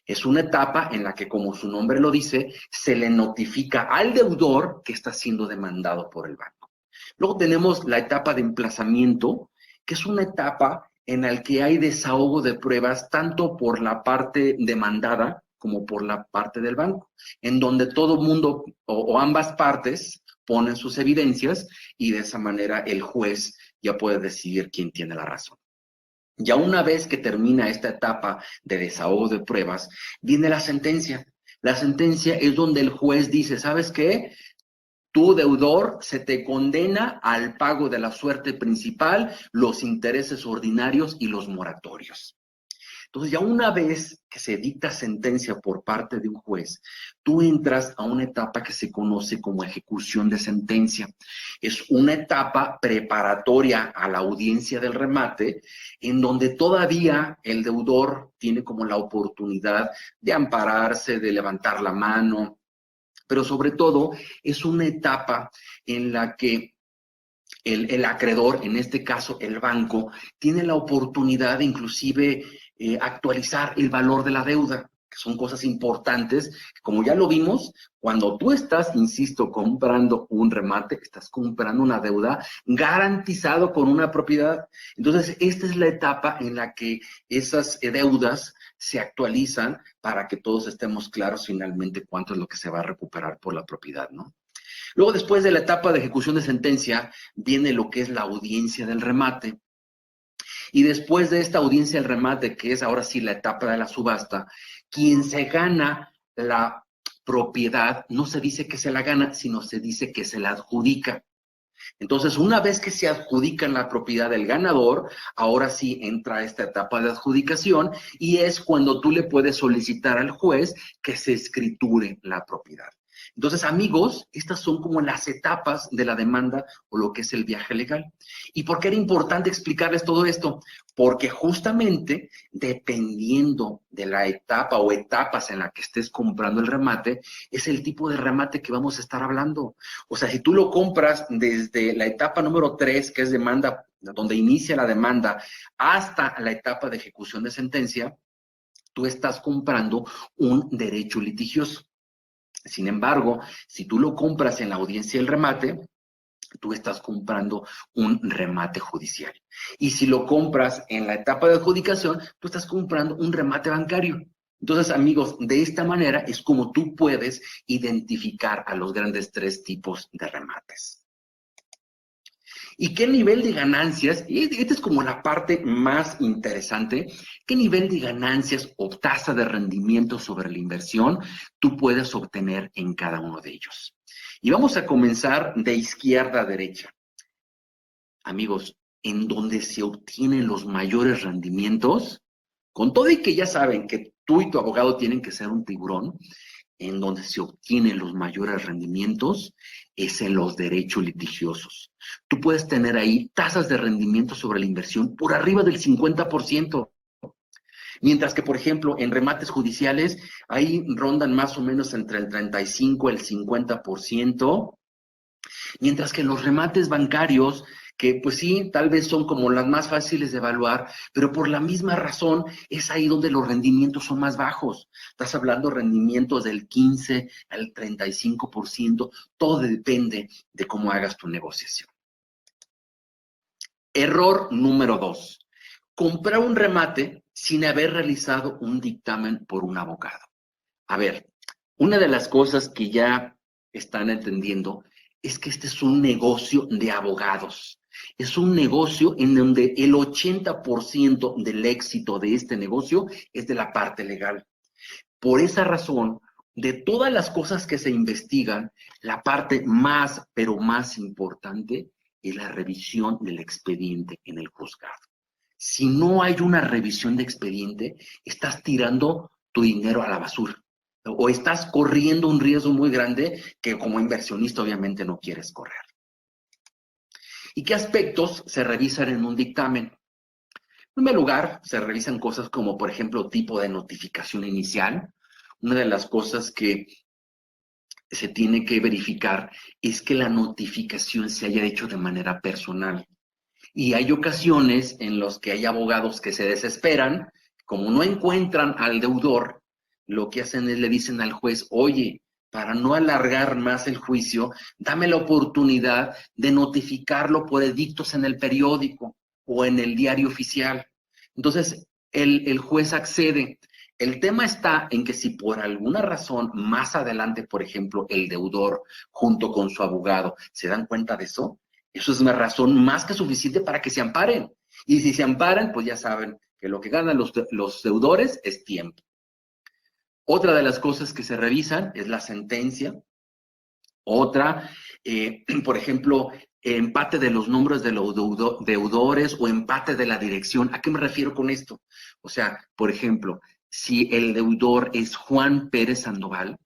Es una etapa en la que, como su nombre lo dice, se le notifica al deudor que está siendo demandado por el banco. Luego tenemos la etapa de emplazamiento, que es una etapa en la que hay desahogo de pruebas tanto por la parte demandada como por la parte del banco, en donde todo mundo o ambas partes ponen sus evidencias y de esa manera el juez ya puede decidir quién tiene la razón. Ya una vez que termina esta etapa de desahogo de pruebas, viene la sentencia. La sentencia es donde el juez dice, ¿sabes qué? Tu deudor se te condena al pago de la suerte principal, los intereses ordinarios y los moratorios. Entonces, ya una vez que se dicta sentencia por parte de un juez, tú entras a una etapa que se conoce como ejecución de sentencia. Es una etapa preparatoria a la audiencia del remate, en donde todavía el deudor tiene como la oportunidad de ampararse, de levantar la mano, pero sobre todo es una etapa en la que el acreedor, en este caso el banco, tiene la oportunidad de inclusive actualizar el valor de la deuda, que son cosas importantes. Como ya lo vimos, cuando tú estás, insisto, comprando un remate, estás comprando una deuda garantizado con una propiedad. Entonces, esta es la etapa en la que esas deudas se actualizan para que todos estemos claros finalmente cuánto es lo que se va a recuperar por la propiedad, ¿no? Luego, después de la etapa de ejecución de sentencia, viene lo que es la audiencia del remate. Y después de esta audiencia del remate, que es ahora sí la etapa de la subasta, quien se gana la propiedad, no se dice que se la gana, sino se dice que se la adjudica. Entonces, una vez que se adjudica la propiedad del ganador, ahora sí entra esta etapa de adjudicación y es cuando tú le puedes solicitar al juez que se escriture la propiedad. Entonces, amigos, estas son como las etapas de la demanda o lo que es el viaje legal. ¿Y por qué era importante explicarles todo esto? Porque justamente dependiendo de la etapa o etapas en la que estés comprando el remate, es el tipo de remate que vamos a estar hablando. O sea, si tú lo compras desde la etapa número 3, que es demanda, donde inicia la demanda, hasta la etapa de ejecución de sentencia, tú estás comprando un derecho litigioso. Sin embargo, si tú lo compras en la audiencia del remate, tú estás comprando un remate judicial. Y si lo compras en la etapa de adjudicación, tú estás comprando un remate bancario. Entonces, amigos, de esta manera es como tú puedes identificar a los grandes tres tipos de remates. ¿Y qué nivel de ganancias? Y esta es como la parte más interesante. ¿Qué nivel de ganancias o tasa de rendimiento sobre la inversión tú puedes obtener en cada uno de ellos? Y vamos a comenzar de izquierda a derecha. Amigos, en donde se obtienen los mayores rendimientos, con todo y que ya saben que tú y tu abogado tienen que ser un tiburón, en donde se obtienen los mayores rendimientos es en los derechos litigiosos. Tú puedes tener ahí tasas de rendimiento sobre la inversión por arriba del 50%, mientras que, por ejemplo, en remates judiciales, ahí rondan más o menos entre el 35 y el 50%, mientras que los remates bancarios, que pues sí, tal vez son como las más fáciles de evaluar, pero por la misma razón es ahí donde los rendimientos son más bajos. Estás hablando de rendimientos del 15 al 35%, todo depende de cómo hagas tu negociación. Error número 2. Comprar un remate sin haber realizado un dictamen por un abogado. A ver, una de las cosas que ya están entendiendo es que este es un negocio de abogados. Es un negocio en donde el 80% del éxito de este negocio es de la parte legal. Por esa razón, de todas las cosas que se investigan, la parte más, pero más importante es la revisión del expediente en el juzgado. Si no hay una revisión de expediente, estás tirando tu dinero a la basura o estás corriendo un riesgo muy grande que como inversionista obviamente no quieres correr. ¿Y qué aspectos se revisan en un dictamen? En primer lugar, se revisan cosas como, por ejemplo, tipo de notificación inicial. Una de las cosas que se tiene que verificar es que la notificación se haya hecho de manera personal. Y hay ocasiones en las que hay abogados que se desesperan, como no encuentran al deudor, lo que hacen es le dicen al juez, oye, para no alargar más el juicio, dame la oportunidad de notificarlo por edictos en el periódico o en el diario oficial. Entonces, el juez accede. El tema está en que si por alguna razón más adelante, por ejemplo, el deudor junto con su abogado se dan cuenta de eso es una razón más que suficiente para que se amparen. Y si se amparan, pues ya saben que lo que ganan los deudores es tiempo. Otra de las cosas que se revisan es la sentencia. Otra, por ejemplo, empate de los nombres de los deudores o empate de la dirección. ¿A qué me refiero con esto? O sea, por ejemplo, si el deudor es Juan Pérez Sandoval,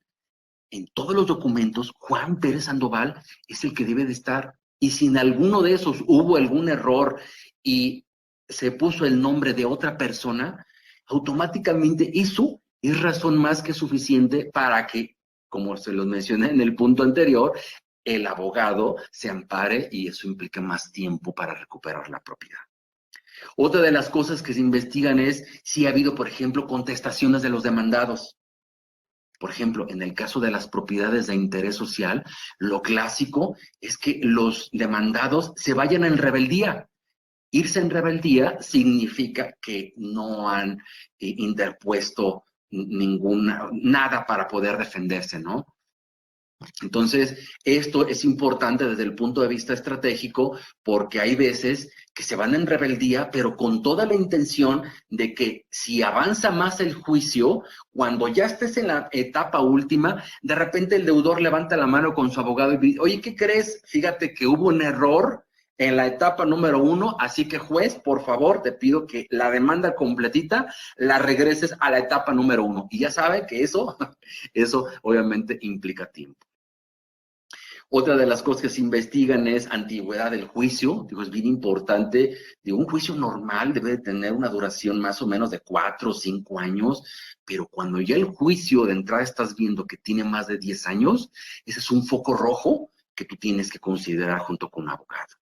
en todos los documentos, Juan Pérez Sandoval es el que debe de estar. Y si en alguno de esos hubo algún error y se puso el nombre de otra persona, automáticamente eso es razón más que suficiente para que, como se los mencioné en el punto anterior, el abogado se ampare y eso implica más tiempo para recuperar la propiedad. Otra de las cosas que se investigan es si ha habido, por ejemplo, contestaciones de los demandados. Por ejemplo, en el caso de las propiedades de interés social, lo clásico es que los demandados se vayan en rebeldía. Irse en rebeldía significa que no han interpuesto nada para poder defenderse, ¿no? Entonces, esto es importante desde el punto de vista estratégico porque hay veces que se van en rebeldía, pero con toda la intención de que si avanza más el juicio, cuando ya estés en la etapa última, de repente el deudor levanta la mano con su abogado y dice, oye, ¿qué crees? Fíjate que hubo un error en la etapa número 1, así que juez, por favor, te pido que la demanda completita la regreses a la etapa número 1. Y ya sabe que eso obviamente implica tiempo. Otra de las cosas que se investigan es antigüedad del juicio. Digo, es bien importante. Digo, un juicio normal debe de tener una duración más o menos de 4 o 5 años, pero cuando ya el juicio de entrada estás viendo que tiene más de 10 años, ese es un foco rojo que tú tienes que considerar junto con un abogado.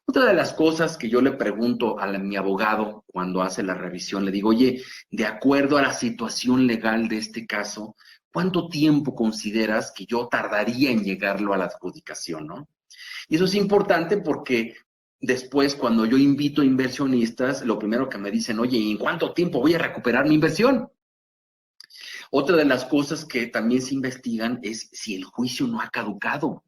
Otra de las cosas que yo le pregunto a mi abogado cuando hace la revisión, le digo, oye, de acuerdo a la situación legal de este caso, ¿cuánto tiempo consideras que yo tardaría en llegarlo a la adjudicación, no? Y eso es importante porque después, cuando yo invito a inversionistas, lo primero que me dicen, oye, ¿y en cuánto tiempo voy a recuperar mi inversión? Otra de las cosas que también se investigan es si el juicio no ha caducado.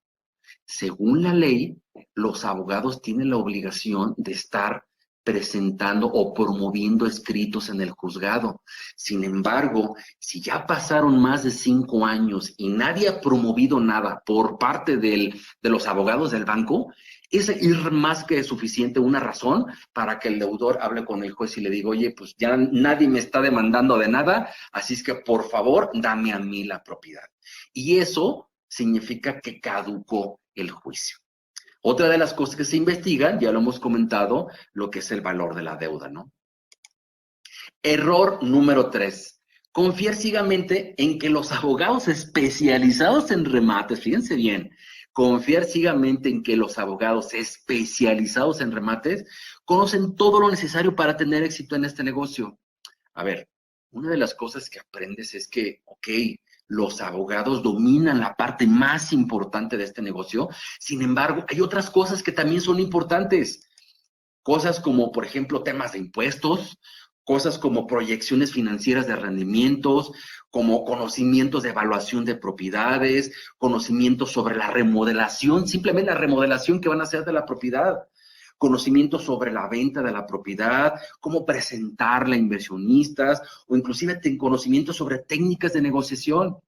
Según la ley, los abogados tienen la obligación de estar presentando o promoviendo escritos en el juzgado. Sin embargo, si ya pasaron más de 5 años y nadie ha promovido nada por parte de los abogados del banco, es ir más que suficiente una razón para que el deudor hable con el juez y le diga, oye, pues ya nadie me está demandando de nada, así es que por favor, dame a mí la propiedad. Y eso significa que caducó el juicio. Otra de las cosas que se investigan, ya lo hemos comentado, lo que es el valor de la deuda, ¿no? Error número 3. Confiar ciegamente en que los abogados especializados en remates, fíjense bien, confiar ciegamente en que los abogados especializados en remates conocen todo lo necesario para tener éxito en este negocio. A ver, una de las cosas que aprendes es que, ok, los abogados dominan la parte más importante de este negocio. Sin embargo, hay otras cosas que también son importantes. Cosas como, por ejemplo, temas de impuestos, cosas como proyecciones financieras de rendimientos, como conocimientos de evaluación de propiedades, conocimientos sobre la remodelación, simplemente la remodelación que van a hacer de la propiedad, conocimientos sobre la venta de la propiedad, cómo presentarla a inversionistas o inclusive conocimientos sobre técnicas de negociación.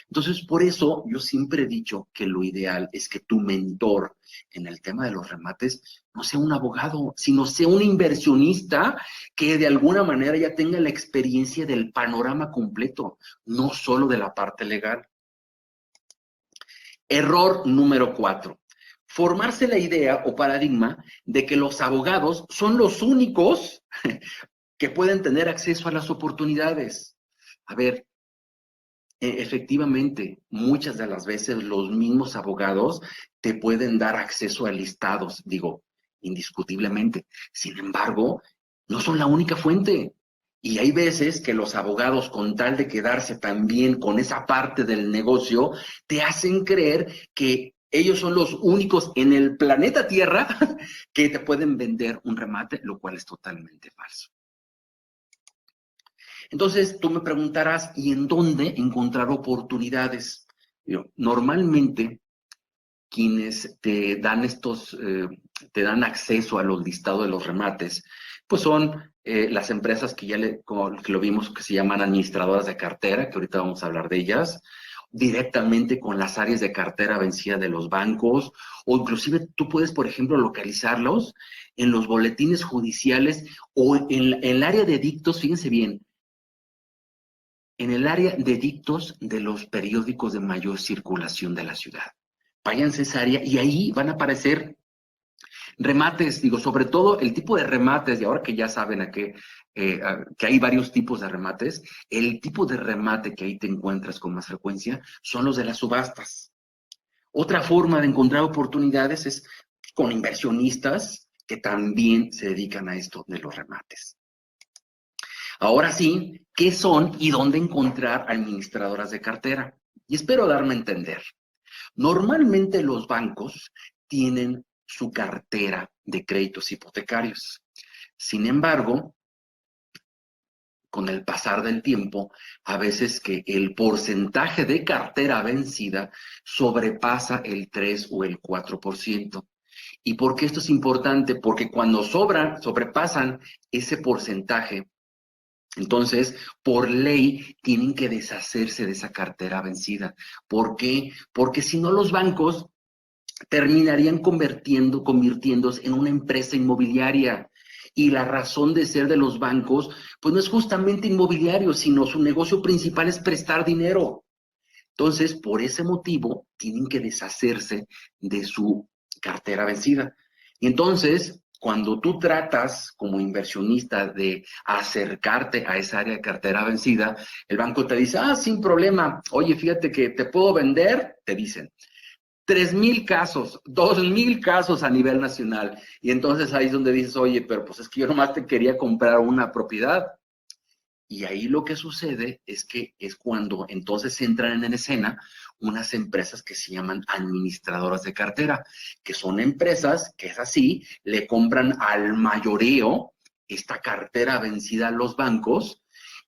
Entonces, por eso yo siempre he dicho que lo ideal es que tu mentor en el tema de los remates no sea un abogado, sino sea un inversionista que de alguna manera ya tenga la experiencia del panorama completo, no solo de la parte legal. Error número 4. Formarse la idea o paradigma de que los abogados son los únicos que pueden tener acceso a las oportunidades. A ver, efectivamente, muchas de las veces los mismos abogados te pueden dar acceso a listados, digo, indiscutiblemente. Sin embargo, no son la única fuente. Y hay veces que los abogados, con tal de quedarse también con esa parte del negocio, te hacen creer que ellos son los únicos en el planeta Tierra que te pueden vender un remate, lo cual es totalmente falso. Entonces, tú me preguntarás, ¿y en dónde encontrar oportunidades? Normalmente, quienes te dan te dan acceso a los listados de los remates, pues son las empresas que que lo vimos, que se llaman administradoras de cartera, que ahorita vamos a hablar de ellas, directamente con las áreas de cartera vencida de los bancos, o inclusive tú puedes, por ejemplo, localizarlos en los boletines judiciales o en el área de dictos, fíjense bien, en el área de dictos de los periódicos de mayor circulación de la ciudad. Váyanse a esa área y ahí van a aparecer remates, digo, sobre todo el tipo de remates, y ahora que ya saben que hay varios tipos de remates, el tipo de remate que ahí te encuentras con más frecuencia son los de las subastas. Otra forma de encontrar oportunidades es con inversionistas que también se dedican a esto de los remates. Ahora sí, ¿qué son y dónde encontrar administradoras de cartera? Y espero darme a entender. Normalmente los bancos tienen su cartera de créditos hipotecarios. Sin embargo, con el pasar del tiempo, a veces que el porcentaje de cartera vencida sobrepasa el 3 o el 4%. ¿Y por qué esto es importante? Porque cuando sobrepasan ese porcentaje, entonces, por ley, tienen que deshacerse de esa cartera vencida. ¿Por qué? Porque si no, los bancos terminarían convirtiéndose en una empresa inmobiliaria. Y la razón de ser de los bancos, pues no es justamente inmobiliario, sino su negocio principal es prestar dinero. Entonces, por ese motivo, tienen que deshacerse de su cartera vencida. Y entonces, cuando tú tratas como inversionista de acercarte a esa área de cartera vencida, el banco te dice, sin problema, oye, fíjate que te puedo vender, te dicen, 3,000 casos, 2,000 casos a nivel nacional. Y entonces ahí es donde dices, oye, pero pues es que yo nomás te quería comprar una propiedad. Y ahí lo que sucede es que es cuando entonces entran en escena unas empresas que se llaman administradoras de cartera, que son empresas que es así, le compran al mayoreo esta cartera vencida a los bancos,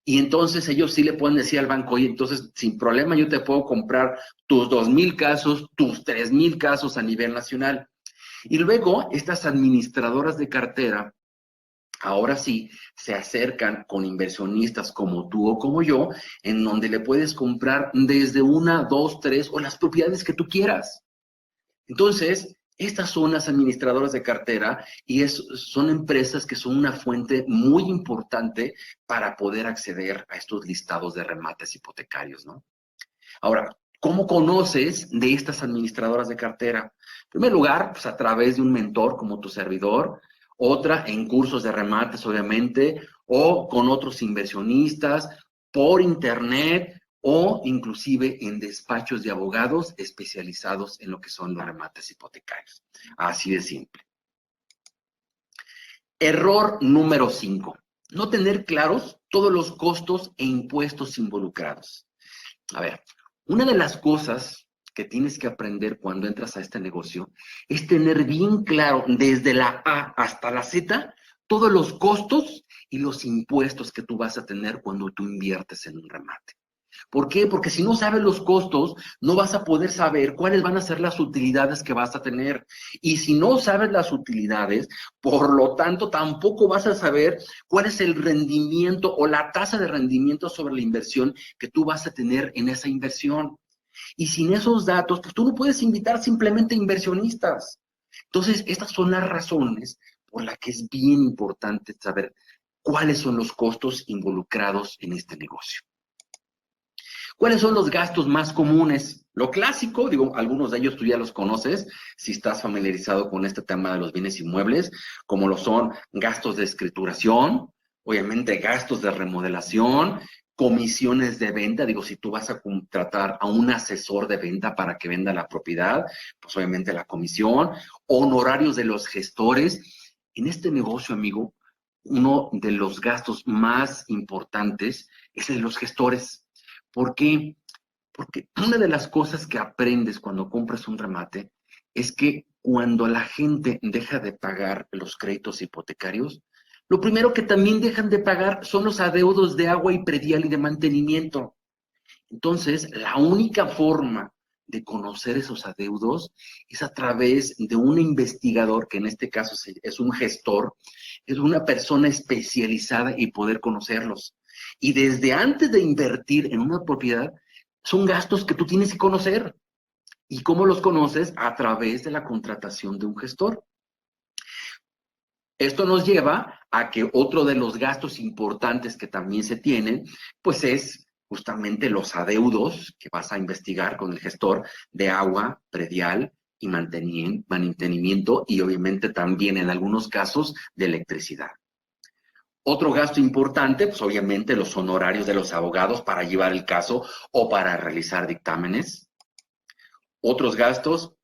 y entonces ellos sí le pueden decir al banco, oye, entonces sin problema yo te puedo comprar tus 2,000 casos, tus 3,000 casos a nivel nacional. Y luego estas administradoras de cartera ahora sí se acercan con inversionistas como tú o como yo, en donde le puedes comprar desde una, dos, tres o las propiedades que tú quieras. Entonces, estas son las administradoras de cartera y son empresas que son una fuente muy importante para poder acceder a estos listados de remates hipotecarios, ¿no? Ahora, ¿cómo conoces de estas administradoras de cartera? En primer lugar, pues a través de un mentor como tu servidor, otra en cursos de remates, obviamente, o con otros inversionistas, por internet o inclusive en despachos de abogados especializados en lo que son los remates hipotecarios. Así de simple. Error número 5. No tener claros todos los costos e impuestos involucrados. A ver, una de las cosas que tienes que aprender cuando entras a este negocio es tener bien claro desde la A hasta la Z todos los costos y los impuestos que tú vas a tener cuando tú inviertes en un remate. ¿Por qué? Porque si no sabes los costos, no vas a poder saber cuáles van a ser las utilidades que vas a tener. Y si no sabes las utilidades, por lo tanto, tampoco vas a saber cuál es el rendimiento o la tasa de rendimiento sobre la inversión que tú vas a tener en esa inversión. Y sin esos datos, pues tú no puedes invitar simplemente inversionistas. Entonces, estas son las razones por las que es bien importante saber cuáles son los costos involucrados en este negocio. ¿Cuáles son los gastos más comunes? Lo clásico, digo, algunos de ellos tú ya los conoces, si estás familiarizado con este tema de los bienes inmuebles, como lo son gastos de escrituración, obviamente gastos de remodelación, comisiones de venta, digo, si tú vas a contratar a un asesor de venta para que venda la propiedad, pues obviamente la comisión, honorarios de los gestores. En este negocio, amigo, uno de los gastos más importantes es el de los gestores. ¿Por qué? Porque una de las cosas que aprendes cuando compras un remate es que cuando la gente deja de pagar los créditos hipotecarios, lo primero que también dejan de pagar son los adeudos de agua y predial y de mantenimiento. Entonces, la única forma de conocer esos adeudos es a través de un investigador, que en este caso es un gestor, es una persona especializada y poder conocerlos. Y desde antes de invertir en una propiedad, son gastos que tú tienes que conocer. ¿Y cómo los conoces? A través de la contratación de un gestor. Esto nos lleva a que otro de los gastos importantes que también se tienen, pues es justamente los adeudos que vas a investigar con el gestor de agua, predial y mantenimiento y obviamente también en algunos casos de electricidad. Otro gasto importante, pues obviamente los honorarios de los abogados para llevar el caso o para realizar dictámenes. Otros gastos,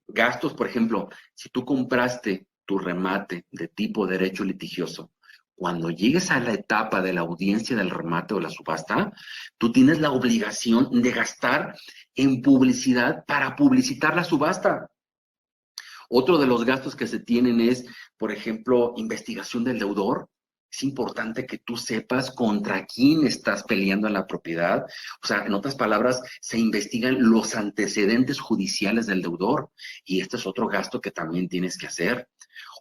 por ejemplo, si tú compraste tu remate de tipo derecho litigioso, cuando llegues a la etapa de la audiencia del remate o la subasta, tú tienes la obligación de gastar en publicidad para publicitar la subasta. Otro de los gastos que se tienen es, por ejemplo, investigación del deudor. Es importante que tú sepas contra quién estás peleando en la propiedad. O sea, en otras palabras, se investigan los antecedentes judiciales del deudor. Y este es otro gasto que también tienes que hacer.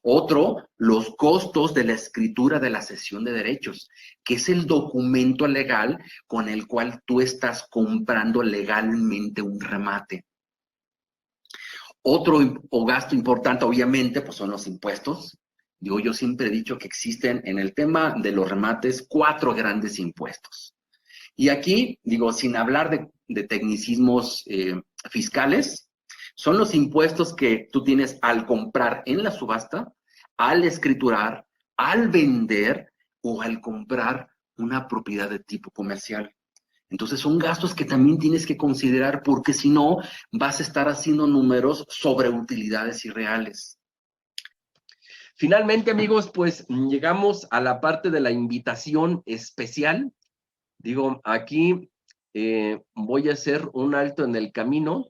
Otro, los costos de la escritura de la cesión de derechos, que es el documento legal con el cual tú estás comprando legalmente un remate. Otro gasto importante, obviamente, pues son los impuestos. Digo, yo siempre he dicho que existen en el tema de los remates 4 grandes impuestos. Y aquí, digo, sin hablar de de tecnicismos fiscales. Son los impuestos que tú tienes al comprar en la subasta, al escriturar, al vender o al comprar una propiedad de tipo comercial. Entonces son gastos que también tienes que considerar porque si no vas a estar haciendo números sobre utilidades irreales. Finalmente, amigos, pues llegamos a la parte de la invitación especial. Digo, aquí voy a hacer un alto en el camino.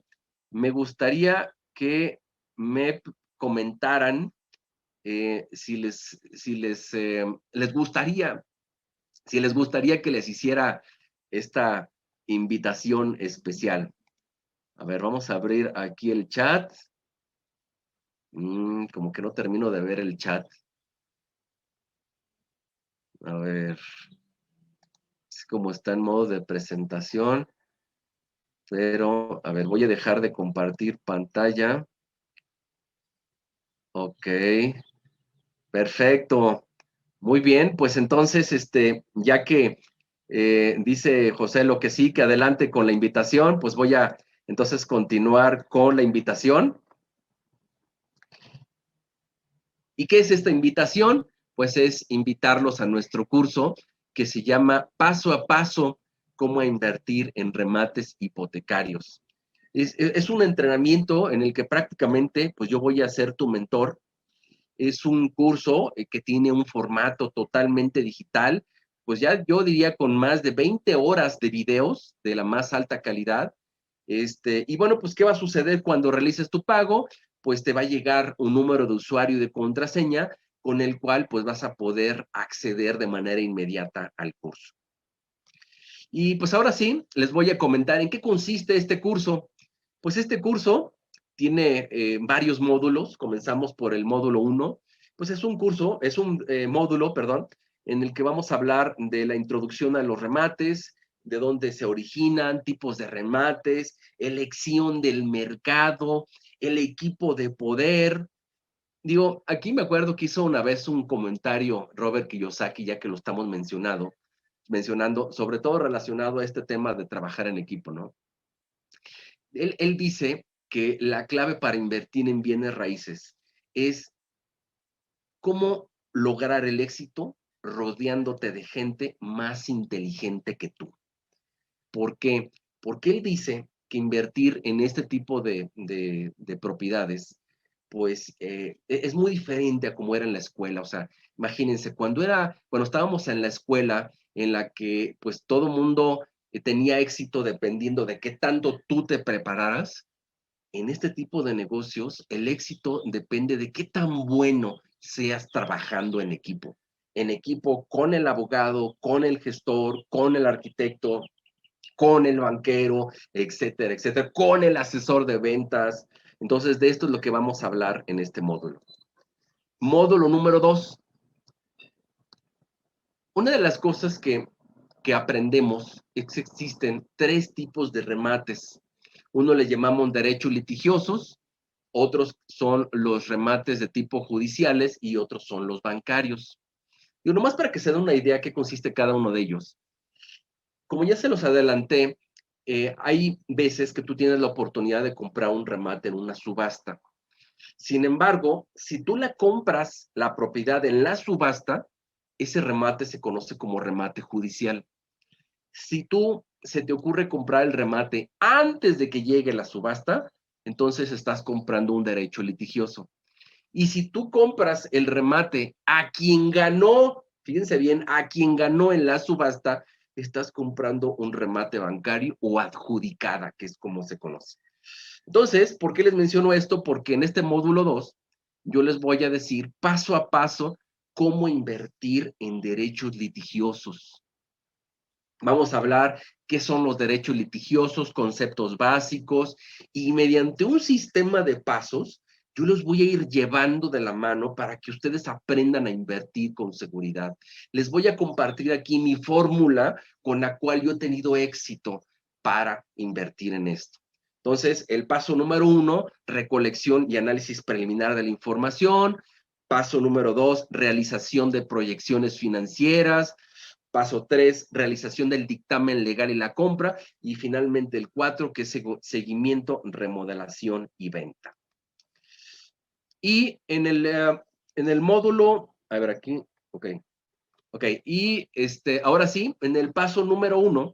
Me gustaría que me comentaran si les gustaría que les hiciera esta invitación especial. A ver, vamos a abrir aquí el chat. Como que no termino de ver el chat. A ver, es como está en modo de presentación. Pero, a ver, voy a dejar de compartir pantalla. Ok, perfecto. Muy bien, pues entonces, ya que dice José lo que sí, que adelante con la invitación, pues voy a entonces continuar con la invitación. ¿Y qué es esta invitación? Pues es invitarlos a nuestro curso que se llama Paso a Paso, cómo invertir en remates hipotecarios. Es un entrenamiento en el que prácticamente, pues yo voy a ser tu mentor. Es un curso que tiene un formato totalmente digital, pues ya yo diría con más de 20 horas de videos de la más alta calidad. Y bueno, pues ¿qué va a suceder cuando realices tu pago? Pues te va a llegar un número de usuario y de contraseña con el cual pues vas a poder acceder de manera inmediata al curso. Y pues ahora sí, les voy a comentar en qué consiste este curso. Pues este curso tiene varios módulos. Comenzamos por el módulo 1. Pues es un curso, es un módulo, perdón, en el que vamos a hablar de la introducción a los remates, de dónde se originan, tipos de remates, elección del mercado, el equipo de poder. Digo, aquí me acuerdo que hizo una vez un comentario Robert Kiyosaki, ya que lo estamos mencionando, sobre todo relacionado a este tema de trabajar en equipo, ¿no? Él dice que la clave para invertir en bienes raíces es cómo lograr el éxito rodeándote de gente más inteligente que tú. ¿Por qué? Porque él dice que invertir en este tipo de propiedades, pues es muy diferente a como era en la escuela. O sea, imagínense, cuando estábamos en la escuela en la que pues todo mundo tenía éxito dependiendo de qué tanto tú te prepararas, en este tipo de negocios el éxito depende de qué tan bueno seas trabajando en equipo con el abogado, con el gestor, con el arquitecto, con el banquero, etcétera, etcétera, con el asesor de ventas. Entonces, de esto es lo que vamos a hablar en este módulo. Módulo número 2. Una de las cosas que aprendemos es que existen 3 tipos de remates. Uno le llamamos derechos litigiosos, otros son los remates de tipo judiciales y otros son los bancarios. Y nomás para que se den una idea qué consiste cada uno de ellos. Como ya se los adelanté, hay veces que tú tienes la oportunidad de comprar un remate en una subasta. Sin embargo, si tú la compras la propiedad en la subasta, ese remate se conoce como remate judicial. Si tú se te ocurre comprar el remate antes de que llegue la subasta, entonces estás comprando un derecho litigioso. Y si tú compras el remate a quien ganó, fíjense bien, a quien ganó en la subasta, estás comprando un remate bancario o adjudicada, que es como se conoce. Entonces, ¿por qué les menciono esto? Porque en este módulo 2 yo les voy a decir paso a paso cómo invertir en derechos litigiosos. Vamos a hablar qué son los derechos litigiosos, conceptos básicos, y mediante un sistema de pasos, yo los voy a ir llevando de la mano para que ustedes aprendan a invertir con seguridad. Les voy a compartir aquí mi fórmula con la cual yo he tenido éxito para invertir en esto. Entonces, el paso número 1, recolección y análisis preliminar de la información. Paso número 2, realización de proyecciones financieras. Paso 3, realización del dictamen legal y la compra. Y finalmente el 4, que es seguimiento, remodelación y venta. Y en el módulo, a ver aquí, ok, y ahora sí, en el paso número 1,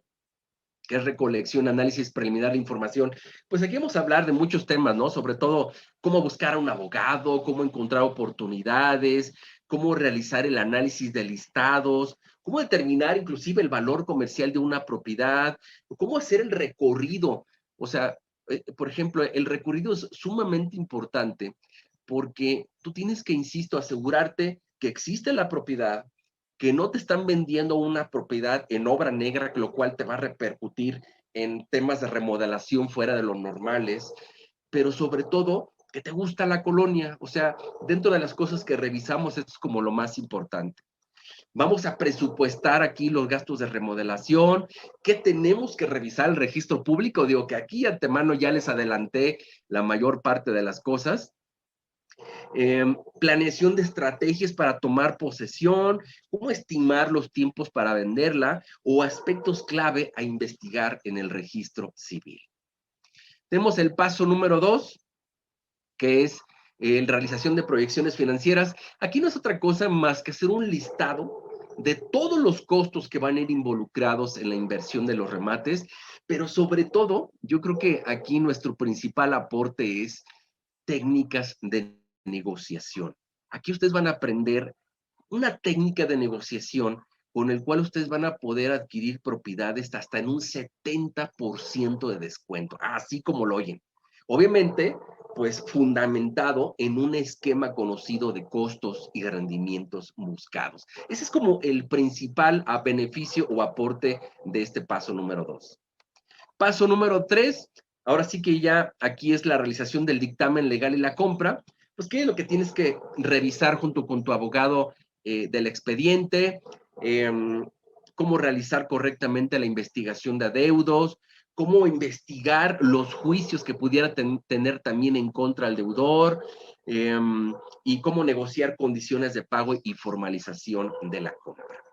que es recolección, análisis preliminar de información, pues aquí vamos a hablar de muchos temas, ¿no? Sobre todo cómo buscar a un abogado, cómo encontrar oportunidades, cómo realizar el análisis de listados, cómo determinar inclusive el valor comercial de una propiedad, cómo hacer el recorrido. O sea, por ejemplo, el recorrido es sumamente importante porque tú tienes que, insisto, asegurarte que existe la propiedad, que no te están vendiendo una propiedad en obra negra, lo cual te va a repercutir en temas de remodelación fuera de lo normales, pero sobre todo que te gusta la colonia. O sea, dentro de las cosas que revisamos, esto es como lo más importante. Vamos a presupuestar aquí los gastos de remodelación. ¿Qué tenemos que revisar el registro público? Digo que aquí antemano ya les adelanté la mayor parte de las cosas. Planeación de estrategias para tomar posesión, cómo estimar los tiempos para venderla o aspectos clave a investigar en el registro civil. Tenemos el paso número 2, que es la realización de proyecciones financieras. Aquí no es otra cosa más que hacer un listado de todos los costos que van a ir involucrados en la inversión de los remates, pero sobre todo, yo creo que aquí nuestro principal aporte es técnicas de negociación. Aquí ustedes van a aprender una técnica de negociación con el cual ustedes van a poder adquirir propiedades hasta en un 70% de descuento, así como lo oyen. Obviamente, pues fundamentado en un esquema conocido de costos y rendimientos buscados. Ese es como el principal beneficio o aporte de este paso número 2. Paso número 3, ahora sí que ya aquí es la realización del dictamen legal y la compra. Pues, ¿qué es lo que tienes que revisar junto con tu abogado del expediente? Cómo realizar correctamente la investigación de adeudos, cómo investigar los juicios que pudiera tener también en contra del deudor, y cómo negociar condiciones de pago y formalización de la compra.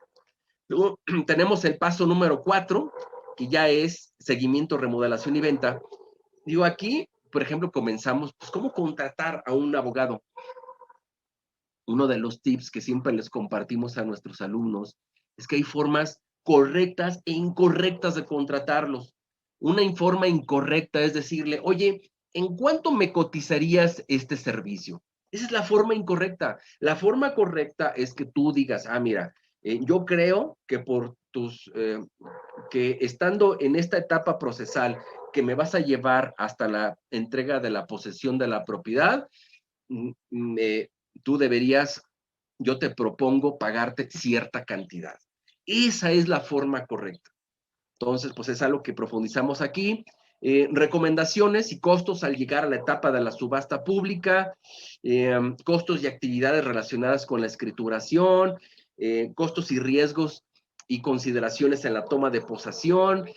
Luego tenemos el paso número 4, que ya es seguimiento, remodelación y venta. Digo, aquí, por ejemplo, comenzamos, pues, ¿cómo contratar a un abogado? Uno de los tips que siempre les compartimos a nuestros alumnos es que hay formas correctas e incorrectas de contratarlos. Una forma incorrecta es decirle, oye, ¿en cuánto me cotizarías este servicio? Esa es la forma incorrecta. La forma correcta es que tú digas, mira, yo creo que que estando en esta etapa procesal que me vas a llevar hasta la entrega de la posesión de la propiedad, tú deberías, yo te propongo pagarte cierta cantidad. Esa es la forma correcta. Entonces, pues es algo que profundizamos aquí. Recomendaciones y costos al llegar a la etapa de la subasta pública, costos y actividades relacionadas con la escrituración, costos y riesgos y consideraciones en la toma de posesión,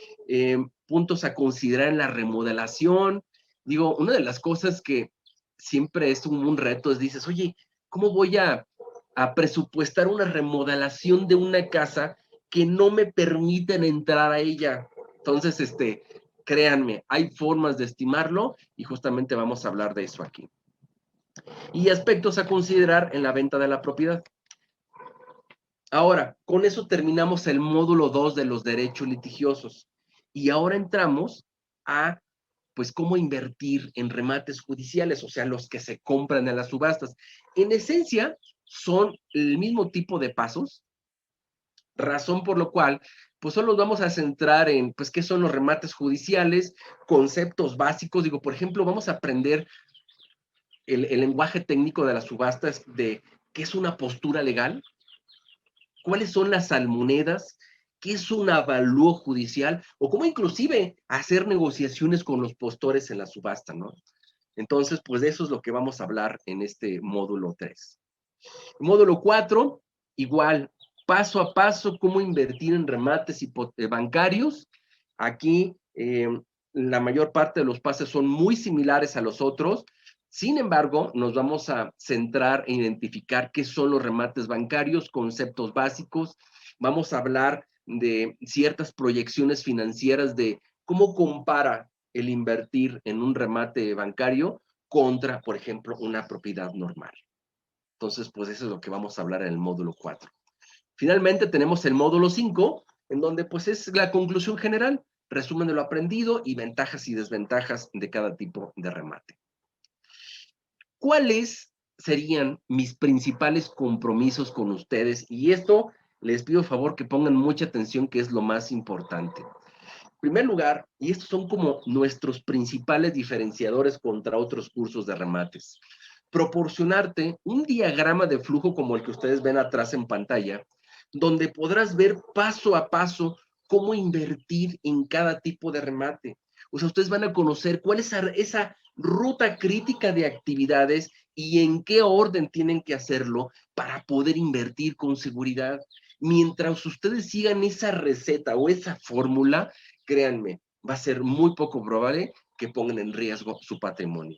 puntos a considerar en la remodelación. Digo, una de las cosas que siempre es un reto es, dices, oye, ¿cómo voy a presupuestar una remodelación de una casa que no me permiten entrar a ella? Entonces, créanme, hay formas de estimarlo y justamente vamos a hablar de eso aquí. Y aspectos a considerar en la venta de la propiedad. Ahora, con eso terminamos el módulo 2 de los derechos litigiosos. Y ahora entramos a, pues, cómo invertir en remates judiciales, o sea, los que se compran en las subastas. En esencia, son el mismo tipo de pasos, razón por lo cual, pues solo nos vamos a centrar en, pues, qué son los remates judiciales, conceptos básicos. Digo, por ejemplo, vamos a aprender el lenguaje técnico de las subastas, de qué es una postura legal, cuáles son las almonedas, qué es un avalúo judicial, o cómo inclusive hacer negociaciones con los postores en la subasta, ¿no? Entonces, pues de eso es lo que vamos a hablar en este módulo 3. Módulo 4, igual, paso a paso, cómo invertir en remates bancarios. Aquí, la mayor parte de los pasos son muy similares a los otros. Sin embargo, nos vamos a centrar en identificar qué son los remates bancarios, conceptos básicos, vamos a hablar de ciertas proyecciones financieras de cómo compara el invertir en un remate bancario contra, por ejemplo, una propiedad normal. Entonces, pues eso es lo que vamos a hablar en el módulo 4. Finalmente tenemos el módulo 5, en donde pues es la conclusión general, resumen de lo aprendido y ventajas y desventajas de cada tipo de remate. ¿Cuáles serían mis principales compromisos con ustedes? Y esto les pido favor que pongan mucha atención, que es lo más importante. En primer lugar, y estos son como nuestros principales diferenciadores contra otros cursos de remates, proporcionarte un diagrama de flujo como el que ustedes ven atrás en pantalla, donde podrás ver paso a paso cómo invertir en cada tipo de remate. O sea, ustedes van a conocer cuál es esa ruta crítica de actividades y en qué orden tienen que hacerlo para poder invertir con seguridad. Mientras ustedes sigan esa receta o esa fórmula, créanme, va a ser muy poco probable que pongan en riesgo su patrimonio.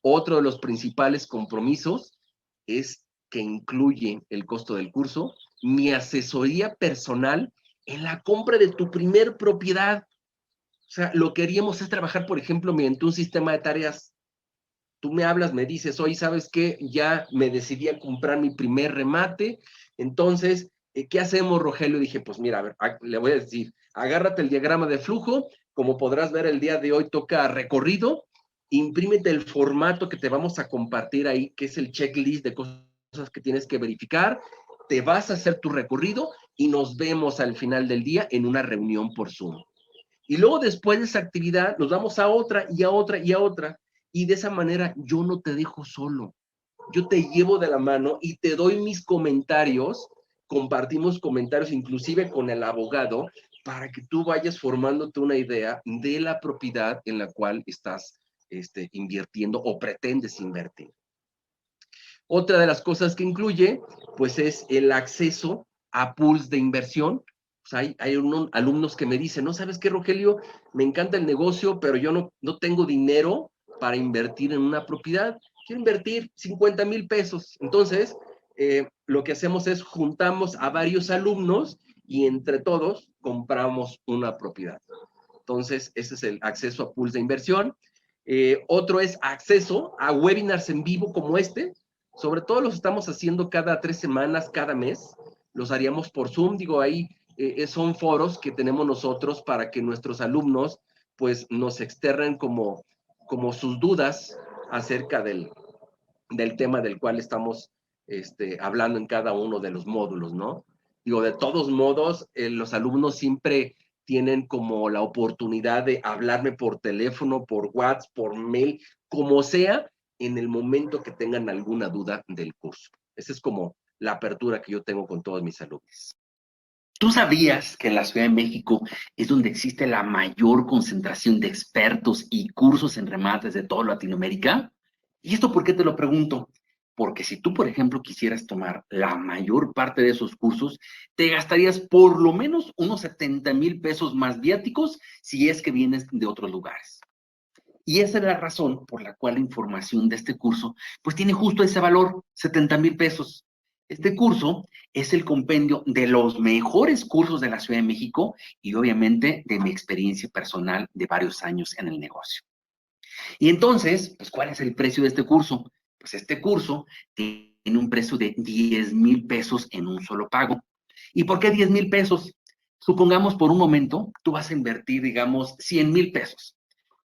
Otro de los principales compromisos es que incluye el costo del curso, mi asesoría personal en la compra de tu primer propiedad. O sea, lo que haríamos es trabajar, por ejemplo, mediante un sistema de tareas. Tú me hablas, me dices, oye, ¿sabes qué? Ya me decidí a comprar mi primer remate. Entonces, ¿qué hacemos, Rogelio? Dije, pues mira, a ver, le voy a decir, agárrate el diagrama de flujo. Como podrás ver, el día de hoy toca recorrido. Imprímete el formato que te vamos a compartir ahí, que es el checklist de cosas que tienes que verificar. Te vas a hacer tu recorrido y nos vemos al final del día en una reunión por Zoom. Y luego después de esa actividad nos vamos a otra y a otra y a otra. Y de esa manera yo no te dejo solo. Yo te llevo de la mano y te doy mis comentarios, compartimos comentarios inclusive con el abogado para que tú vayas formándote una idea de la propiedad en la cual estás invirtiendo o pretendes invertir. Otra de las cosas que incluye, pues es el acceso a pools de inversión. Pues hay unos alumnos que me dicen, no, ¿sabes qué, Rogelio? Me encanta el negocio, pero yo no tengo dinero para invertir en una propiedad. Quiero invertir 50,000 pesos. Entonces, lo que hacemos es juntamos a varios alumnos y entre todos compramos una propiedad. Entonces, ese es el acceso a pools de inversión. Otro es acceso a webinars en vivo como este. Sobre todo los estamos haciendo cada 3 semanas, cada mes. Los haríamos por Zoom. Digo, ahí son foros que tenemos nosotros para que nuestros alumnos pues nos externen como sus dudas acerca del tema del cual estamos hablando en cada uno de los módulos, ¿no? Digo, de todos modos, los alumnos siempre tienen como la oportunidad de hablarme por teléfono, por WhatsApp, por mail, como sea, en el momento que tengan alguna duda del curso. Esa es como la apertura que yo tengo con todos mis alumnos. ¿Tú sabías que en la Ciudad de México es donde existe la mayor concentración de expertos y cursos en remates de toda Latinoamérica? ¿Y esto por qué te lo pregunto? Porque si tú, por ejemplo, quisieras tomar la mayor parte de esos cursos, te gastarías por lo menos unos 70,000 pesos más viáticos si es que vienes de otros lugares. Y esa es la razón por la cual la información de este curso, pues tiene justo ese valor, 70,000 pesos. Este curso es el compendio de los mejores cursos de la Ciudad de México y obviamente de mi experiencia personal de varios años en el negocio. Y entonces, pues, ¿cuál es el precio de este curso? Pues este curso tiene un precio de 10,000 pesos en un solo pago. ¿Y por qué 10,000 pesos? Supongamos por un momento, tú vas a invertir, digamos, 100,000 pesos.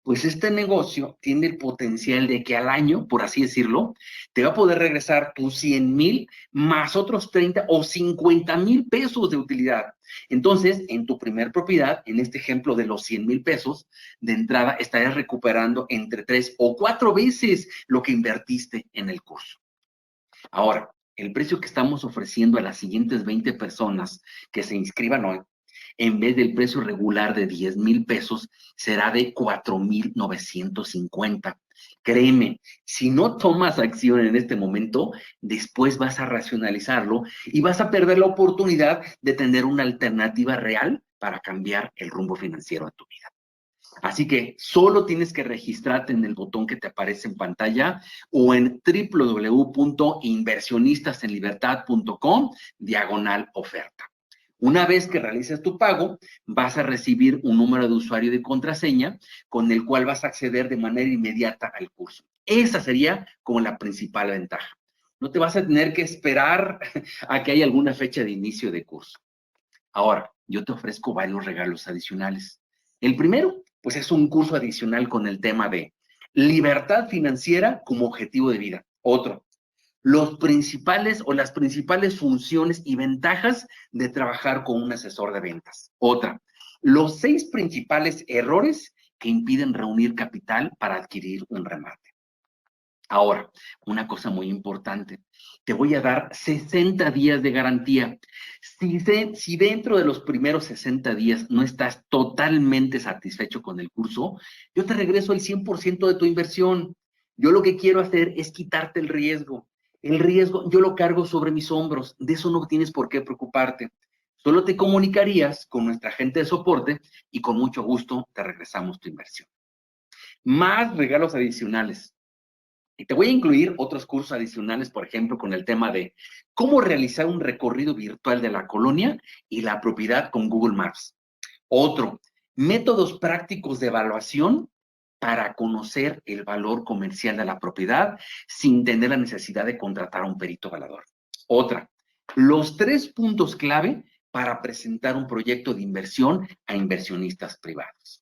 Pues este negocio tiene el potencial de que al año, por así decirlo, te va a poder regresar tus 100,000 más otros 30 o 50,000 pesos de utilidad. Entonces, en tu primer propiedad, en este ejemplo de los 100,000 pesos, de entrada estarías recuperando entre 3 o 4 veces lo que invertiste en el curso. Ahora, el precio que estamos ofreciendo a las siguientes 20 personas que se inscriban hoy, en vez del precio regular de 10,000 pesos, será de 4,950. Créeme, si no tomas acción en este momento, después vas a racionalizarlo y vas a perder la oportunidad de tener una alternativa real para cambiar el rumbo financiero de tu vida. Así que solo tienes que registrarte en el botón que te aparece en pantalla o en www.inversionistasenlibertad.com/oferta. Una vez que realices tu pago, vas a recibir un número de usuario y de contraseña con el cual vas a acceder de manera inmediata al curso. Esa sería como la principal ventaja. No te vas a tener que esperar a que haya alguna fecha de inicio de curso. Ahora, yo te ofrezco varios regalos adicionales. El primero, pues es un curso adicional con el tema de libertad financiera como objetivo de vida. Otro, los principales o las principales funciones y ventajas de trabajar con un asesor de ventas. Otra, los 6 principales errores que impiden reunir capital para adquirir un remate. Ahora, una cosa muy importante, te voy a dar 60 días de garantía. Si dentro de los primeros 60 días no estás totalmente satisfecho con el curso, yo te regreso el 100% de tu inversión. Yo lo que quiero hacer es quitarte el riesgo. El riesgo yo lo cargo sobre mis hombros, de eso no tienes por qué preocuparte. Solo te comunicarías con nuestra agente de soporte y con mucho gusto te regresamos tu inversión. Más regalos adicionales. Y te voy a incluir otros cursos adicionales, por ejemplo, con el tema de cómo realizar un recorrido virtual de la colonia y la propiedad con Google Maps. Otro, métodos prácticos de evaluación para conocer el valor comercial de la propiedad sin tener la necesidad de contratar a un perito evaluador. Otra, los 3 puntos clave para presentar un proyecto de inversión a inversionistas privados.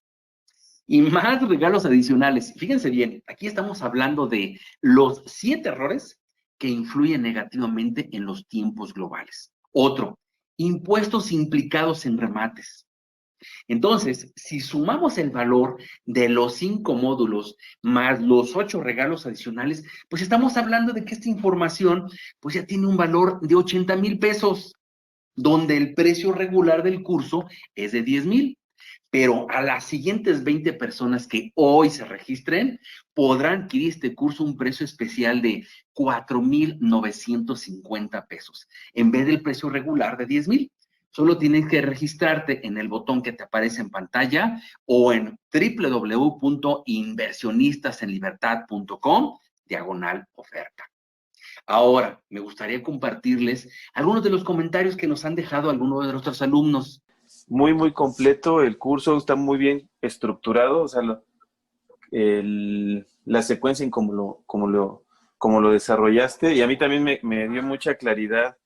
Y más regalos adicionales. Fíjense bien, aquí estamos hablando de los 7 errores que influyen negativamente en los tiempos globales. Otro, impuestos implicados en remates. Entonces, si sumamos el valor de los 5 módulos más los 8 regalos adicionales, pues estamos hablando de que esta información pues ya tiene un valor de 80,000 pesos, donde el precio regular del curso es de 10,000. Pero a las siguientes 20 personas que hoy se registren, podrán adquirir este curso a un precio especial de 4,950 pesos, en vez del precio regular de 10,000. Solo tienes que registrarte en el botón que te aparece en pantalla o en www.inversionistasenlibertad.com/oferta. Ahora, me gustaría compartirles algunos de los comentarios que nos han dejado algunos de nuestros alumnos. Muy, muy completo el curso, está muy bien estructurado, o sea, la secuencia en cómo lo desarrollaste, y a mí también me dio mucha claridad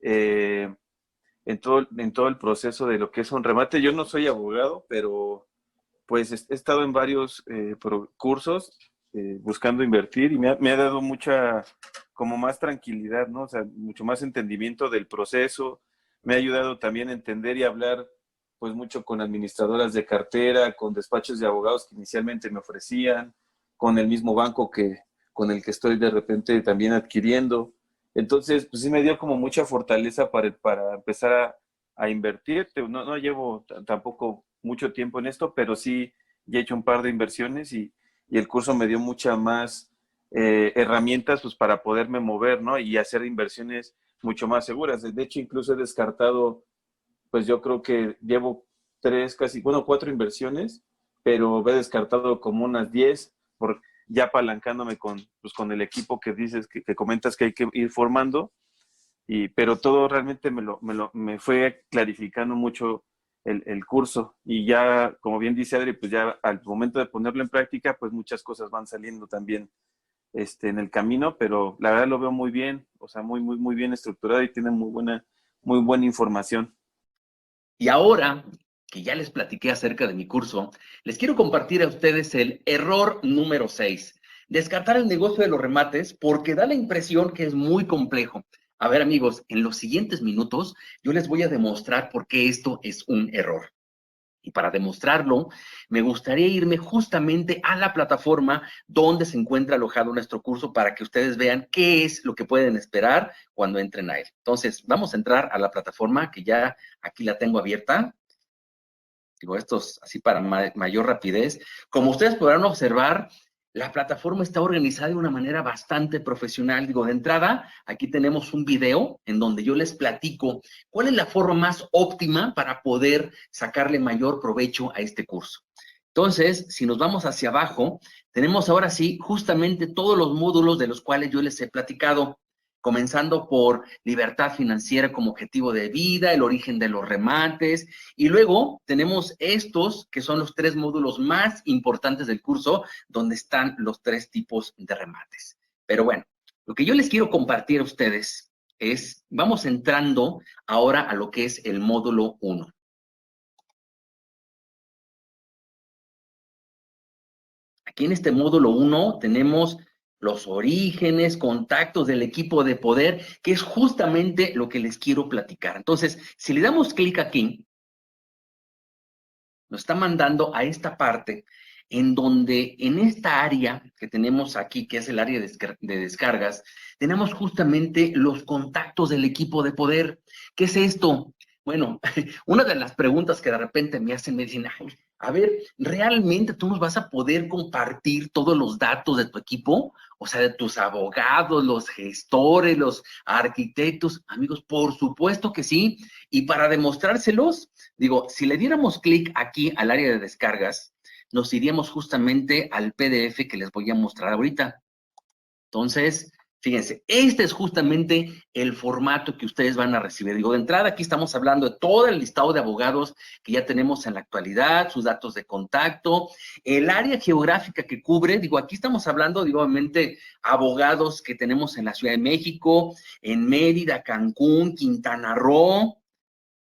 en todo el proceso de lo que es un remate. Yo no soy abogado, pero pues he estado en varios cursos buscando invertir, y me ha dado mucha, como más tranquilidad, ¿no? O sea, mucho más entendimiento del proceso. Me ha ayudado también a entender y hablar pues mucho con administradoras de cartera, con despachos de abogados que inicialmente me ofrecían, con el mismo banco con el que estoy de repente también adquiriendo. Entonces, pues sí me dio como mucha fortaleza para empezar a invertir. No llevo tampoco mucho tiempo en esto, pero sí ya he hecho un par de inversiones, y el curso me dio mucha más herramientas pues para poderme mover, ¿no? Y hacer inversiones mucho más seguras. De hecho, incluso he descartado, pues yo creo que llevo 4 inversiones, pero he descartado como unas 10 ya apalancándome pues con el equipo que dices, que comentas que hay que ir formando, pero todo realmente me fue clarificando mucho el curso, y ya, como bien dice Adri, pues ya al momento de ponerlo en práctica, pues muchas cosas van saliendo también en el camino, pero la verdad lo veo muy bien, o sea, muy, muy, muy bien estructurado, y tiene muy buena información. Y ahora que ya les platiqué acerca de mi curso, les quiero compartir a ustedes el error número 6. Descartar el negocio de los remates porque da la impresión que es muy complejo. A ver, amigos, en los siguientes minutos yo les voy a demostrar por qué esto es un error. Y para demostrarlo, me gustaría irme justamente a la plataforma donde se encuentra alojado nuestro curso para que ustedes vean qué es lo que pueden esperar cuando entren a él. Entonces, vamos a entrar a la plataforma que ya aquí la tengo abierta. Digo, esto es así para mayor rapidez. Como ustedes podrán observar, la plataforma está organizada de una manera bastante profesional. Digo, de entrada, aquí tenemos un video en donde yo les platico cuál es la forma más óptima para poder sacarle mayor provecho a este curso. Entonces, si nos vamos hacia abajo, tenemos ahora sí justamente todos los módulos de los cuales yo les he platicado. comenzando por libertad financiera como objetivo de vida, el origen de los remates, y luego tenemos estos que son los 3 módulos más importantes del curso, donde están los 3 tipos de remates. Pero bueno, lo que yo les quiero compartir a ustedes es, vamos entrando ahora a lo que es el módulo 1. Aquí en este módulo 1 tenemos los orígenes, contactos del equipo de poder, que es justamente lo que les quiero platicar. Entonces, si le damos clic aquí, nos está mandando a esta parte en donde en esta área que tenemos aquí, que es el área de descargas, tenemos justamente los contactos del equipo de poder. ¿Qué es esto? Bueno, una de las preguntas que de repente me hacen, me dicen, ay, a ver, ¿realmente tú nos vas a poder compartir todos los datos de tu equipo? O sea, de tus abogados, los gestores, los arquitectos. Amigos, por supuesto que sí. Y para demostrárselos, digo, si le diéramos clic aquí al área de descargas, nos iríamos justamente al PDF que les voy a mostrar ahorita. Entonces, fíjense, este es justamente el formato que ustedes van a recibir. Digo, de entrada aquí estamos hablando de todo el listado de abogados que ya tenemos en la actualidad, sus datos de contacto, el área geográfica que cubre. Digo, aquí estamos hablando, digo, obviamente, abogados que tenemos en la Ciudad de México, en Mérida, Cancún, Quintana Roo.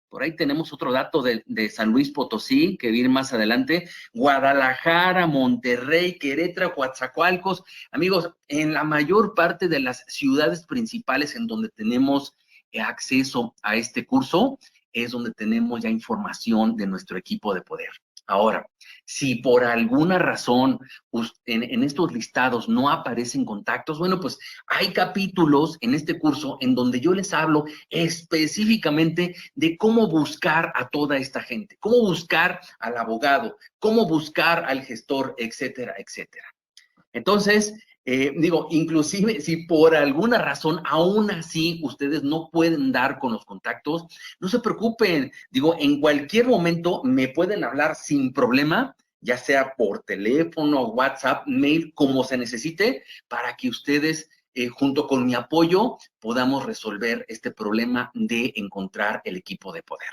Por ahí tenemos otro dato de San Luis Potosí, que viene más adelante, Guadalajara, Monterrey, Querétaro, Coatzacoalcos. Amigos, en la mayor parte de las ciudades principales en donde tenemos acceso a este curso, es donde tenemos ya información de nuestro equipo de poder. Ahora, si por alguna razón en estos listados no aparecen contactos, bueno, pues hay capítulos en este curso en donde yo les hablo específicamente de cómo buscar a toda esta gente, cómo buscar al abogado, cómo buscar al gestor, etcétera, etcétera. Entonces, digo, inclusive si por alguna razón aún así ustedes no pueden dar con los contactos, no se preocupen. Digo, en cualquier momento me pueden hablar sin problema, ya sea por teléfono, WhatsApp, mail, como se necesite, para que ustedes, junto con mi apoyo, podamos resolver este problema de encontrar el equipo de poder.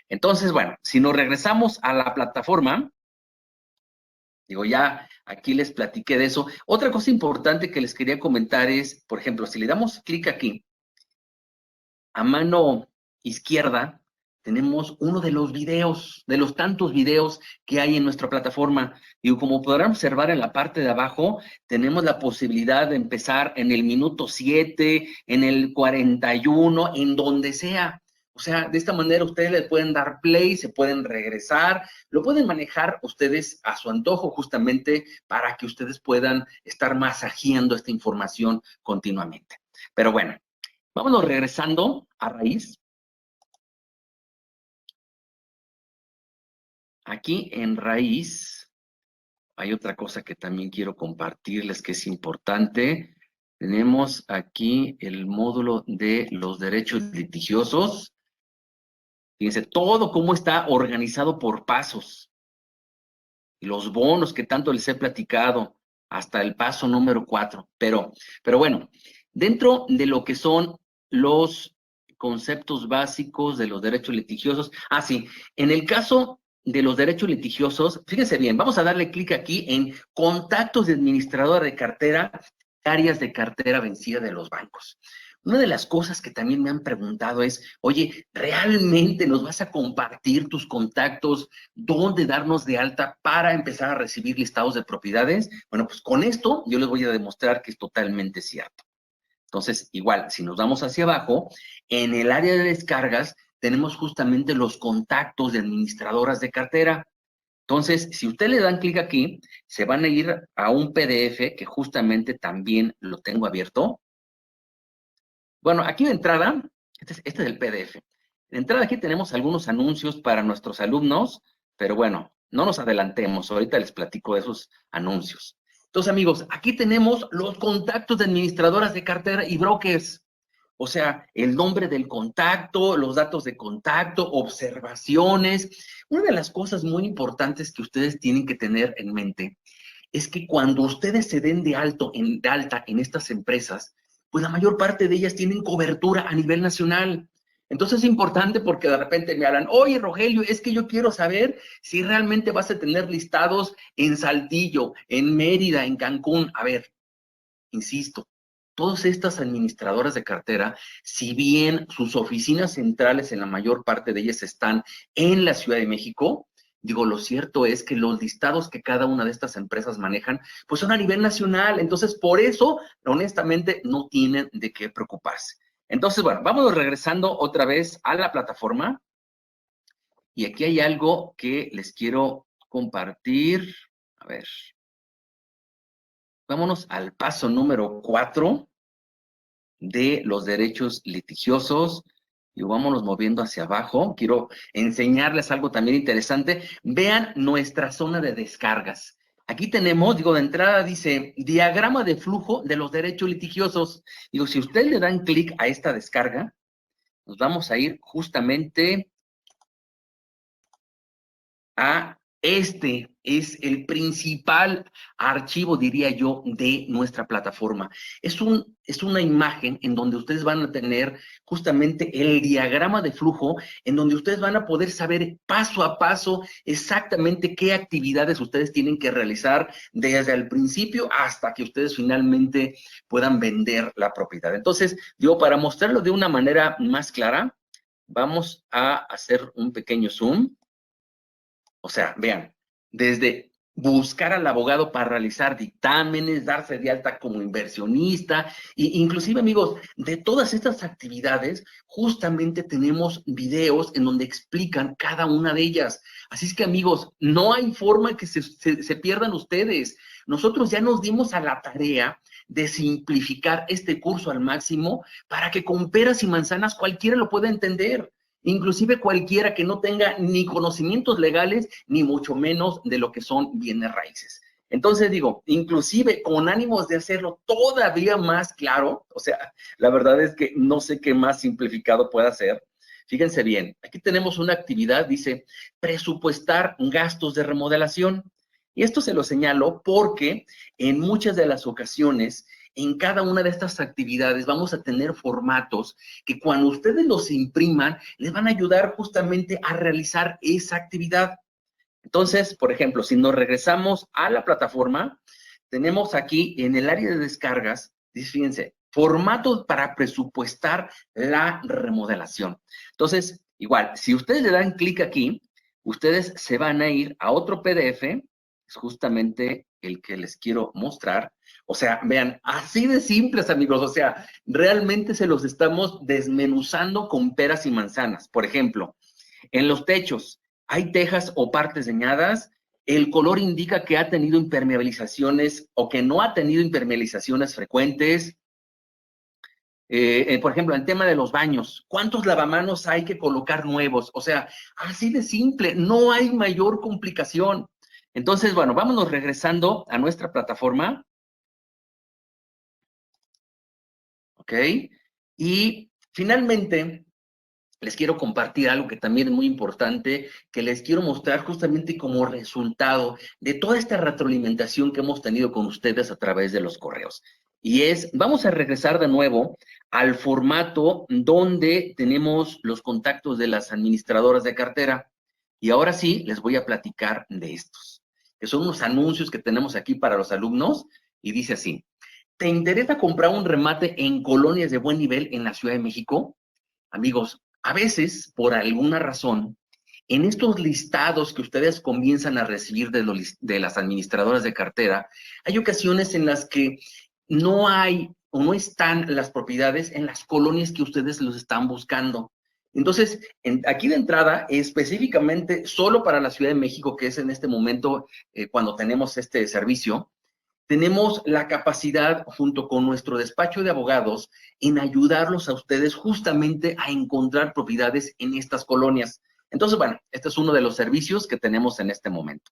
Entonces, bueno, si nos regresamos a la plataforma, digo, ya aquí les platiqué de eso. Otra cosa importante que les quería comentar es, por ejemplo, si le damos clic aquí, a mano izquierda, tenemos uno de los videos, de los tantos videos que hay en nuestra plataforma. Y como podrán observar en la parte de abajo, tenemos la posibilidad de empezar en el minuto 7, en el 41, en donde sea. O sea, de esta manera ustedes le pueden dar play, se pueden regresar, lo pueden manejar ustedes a su antojo justamente para que ustedes puedan estar masajeando esta información continuamente. Pero bueno, vámonos regresando a raíz. Aquí en raíz hay otra cosa que también quiero compartirles que es importante. Tenemos aquí el módulo de los derechos litigiosos. Fíjense, todo cómo está organizado por pasos. Los bonos que tanto les he platicado, hasta el paso número 4. Pero bueno, dentro de lo que son los conceptos básicos de los derechos litigiosos, sí, en el caso de los derechos litigiosos, fíjense bien, vamos a darle clic aquí en contactos de administradora de cartera, áreas de cartera vencida de los bancos. Una de las cosas que también me han preguntado es, oye, ¿realmente nos vas a compartir tus contactos? ¿Dónde darnos de alta para empezar a recibir listados de propiedades? Bueno, pues con esto yo les voy a demostrar que es totalmente cierto. Entonces, igual, si nos vamos hacia abajo, en el área de descargas tenemos justamente los contactos de administradoras de cartera. Entonces, si ustedes le dan clic aquí, se van a ir a un PDF que justamente también lo tengo abierto. Bueno, aquí de entrada, este es el PDF. De entrada aquí tenemos algunos anuncios para nuestros alumnos, pero bueno, no nos adelantemos, ahorita les platico de esos anuncios. Entonces, amigos, aquí tenemos los contactos de administradoras de cartera y brokers. O sea, el nombre del contacto, los datos de contacto, observaciones. Una de las cosas muy importantes que ustedes tienen que tener en mente es que cuando ustedes se den de alta en estas empresas, pues la mayor parte de ellas tienen cobertura a nivel nacional. Entonces es importante porque de repente me hablan, oye Rogelio, es que yo quiero saber si realmente vas a tener listados en Saltillo, en Mérida, en Cancún. A ver, insisto, todas estas administradoras de cartera, si bien sus oficinas centrales en la mayor parte de ellas están en la Ciudad de México, digo, lo cierto es que los listados que cada una de estas empresas manejan, pues son a nivel nacional. Entonces, por eso, honestamente, no tienen de qué preocuparse. Entonces, bueno, vámonos regresando otra vez a la plataforma. Y aquí hay algo que les quiero compartir. A ver. Vámonos al paso número 4 de los derechos litigiosos. Y vámonos moviendo hacia abajo. Quiero enseñarles algo también interesante. Vean nuestra zona de descargas. Aquí tenemos, digo, de entrada dice, diagrama de flujo de los derechos litigiosos. Digo, si ustedes le dan clic a esta descarga, nos vamos a ir justamente a este es el principal archivo, diría yo, de nuestra plataforma. Es una imagen en donde ustedes van a tener justamente el diagrama de flujo, en donde ustedes van a poder saber paso a paso exactamente qué actividades ustedes tienen que realizar desde el principio hasta que ustedes finalmente puedan vender la propiedad. Entonces, digo, para mostrarlo de una manera más clara, vamos a hacer un pequeño zoom. O sea, vean, desde buscar al abogado para realizar dictámenes, darse de alta como inversionista, e inclusive, amigos, de todas estas actividades, justamente tenemos videos en donde explican cada una de ellas. Así es que, amigos, no hay forma que se pierdan ustedes. Nosotros ya nos dimos a la tarea de simplificar este curso al máximo para que con peras y manzanas cualquiera lo pueda entender. Inclusive cualquiera que no tenga ni conocimientos legales, ni mucho menos de lo que son bienes raíces. Entonces digo, inclusive con ánimos de hacerlo todavía más claro, o sea, la verdad es que no sé qué más simplificado pueda ser. Fíjense bien, aquí tenemos una actividad, dice, presupuestar gastos de remodelación. Y esto se lo señalo porque en muchas de las ocasiones, en cada una de estas actividades vamos a tener formatos que cuando ustedes los impriman, les van a ayudar justamente a realizar esa actividad. Entonces, por ejemplo, si nos regresamos a la plataforma, tenemos aquí en el área de descargas, fíjense, formatos para presupuestar la remodelación. Entonces, igual, si ustedes le dan clic aquí, ustedes se van a ir a otro PDF, es justamente el que les quiero mostrar. O sea, vean, así de simples, amigos. O sea, realmente se los estamos desmenuzando con peras y manzanas. Por ejemplo, en los techos, hay tejas o partes dañadas. El color indica que ha tenido impermeabilizaciones o que no ha tenido impermeabilizaciones frecuentes. Por ejemplo, en el tema de los baños, ¿cuántos lavamanos hay que colocar nuevos? O sea, así de simple, no hay mayor complicación. Entonces, bueno, vámonos regresando a nuestra plataforma. ¿Ok? Y finalmente, les quiero compartir algo que también es muy importante, que les quiero mostrar justamente como resultado de toda esta retroalimentación que hemos tenido con ustedes a través de los correos. Y vamos a regresar de nuevo al formato donde tenemos los contactos de las administradoras de cartera. Y ahora sí, les voy a platicar de estos, que son unos anuncios que tenemos aquí para los alumnos, y dice así: ¿te interesa comprar un remate en colonias de buen nivel en la Ciudad de México? Amigos, a veces, por alguna razón, en estos listados que ustedes comienzan a recibir de las administradoras de cartera, hay ocasiones en las que no hay o no están las propiedades en las colonias que ustedes los están buscando. Entonces, aquí de entrada, específicamente solo para la Ciudad de México, que es en este momento cuando tenemos este servicio, tenemos la capacidad, junto con nuestro despacho de abogados, en ayudarlos a ustedes justamente a encontrar propiedades en estas colonias. Entonces, bueno, este es uno de los servicios que tenemos en este momento.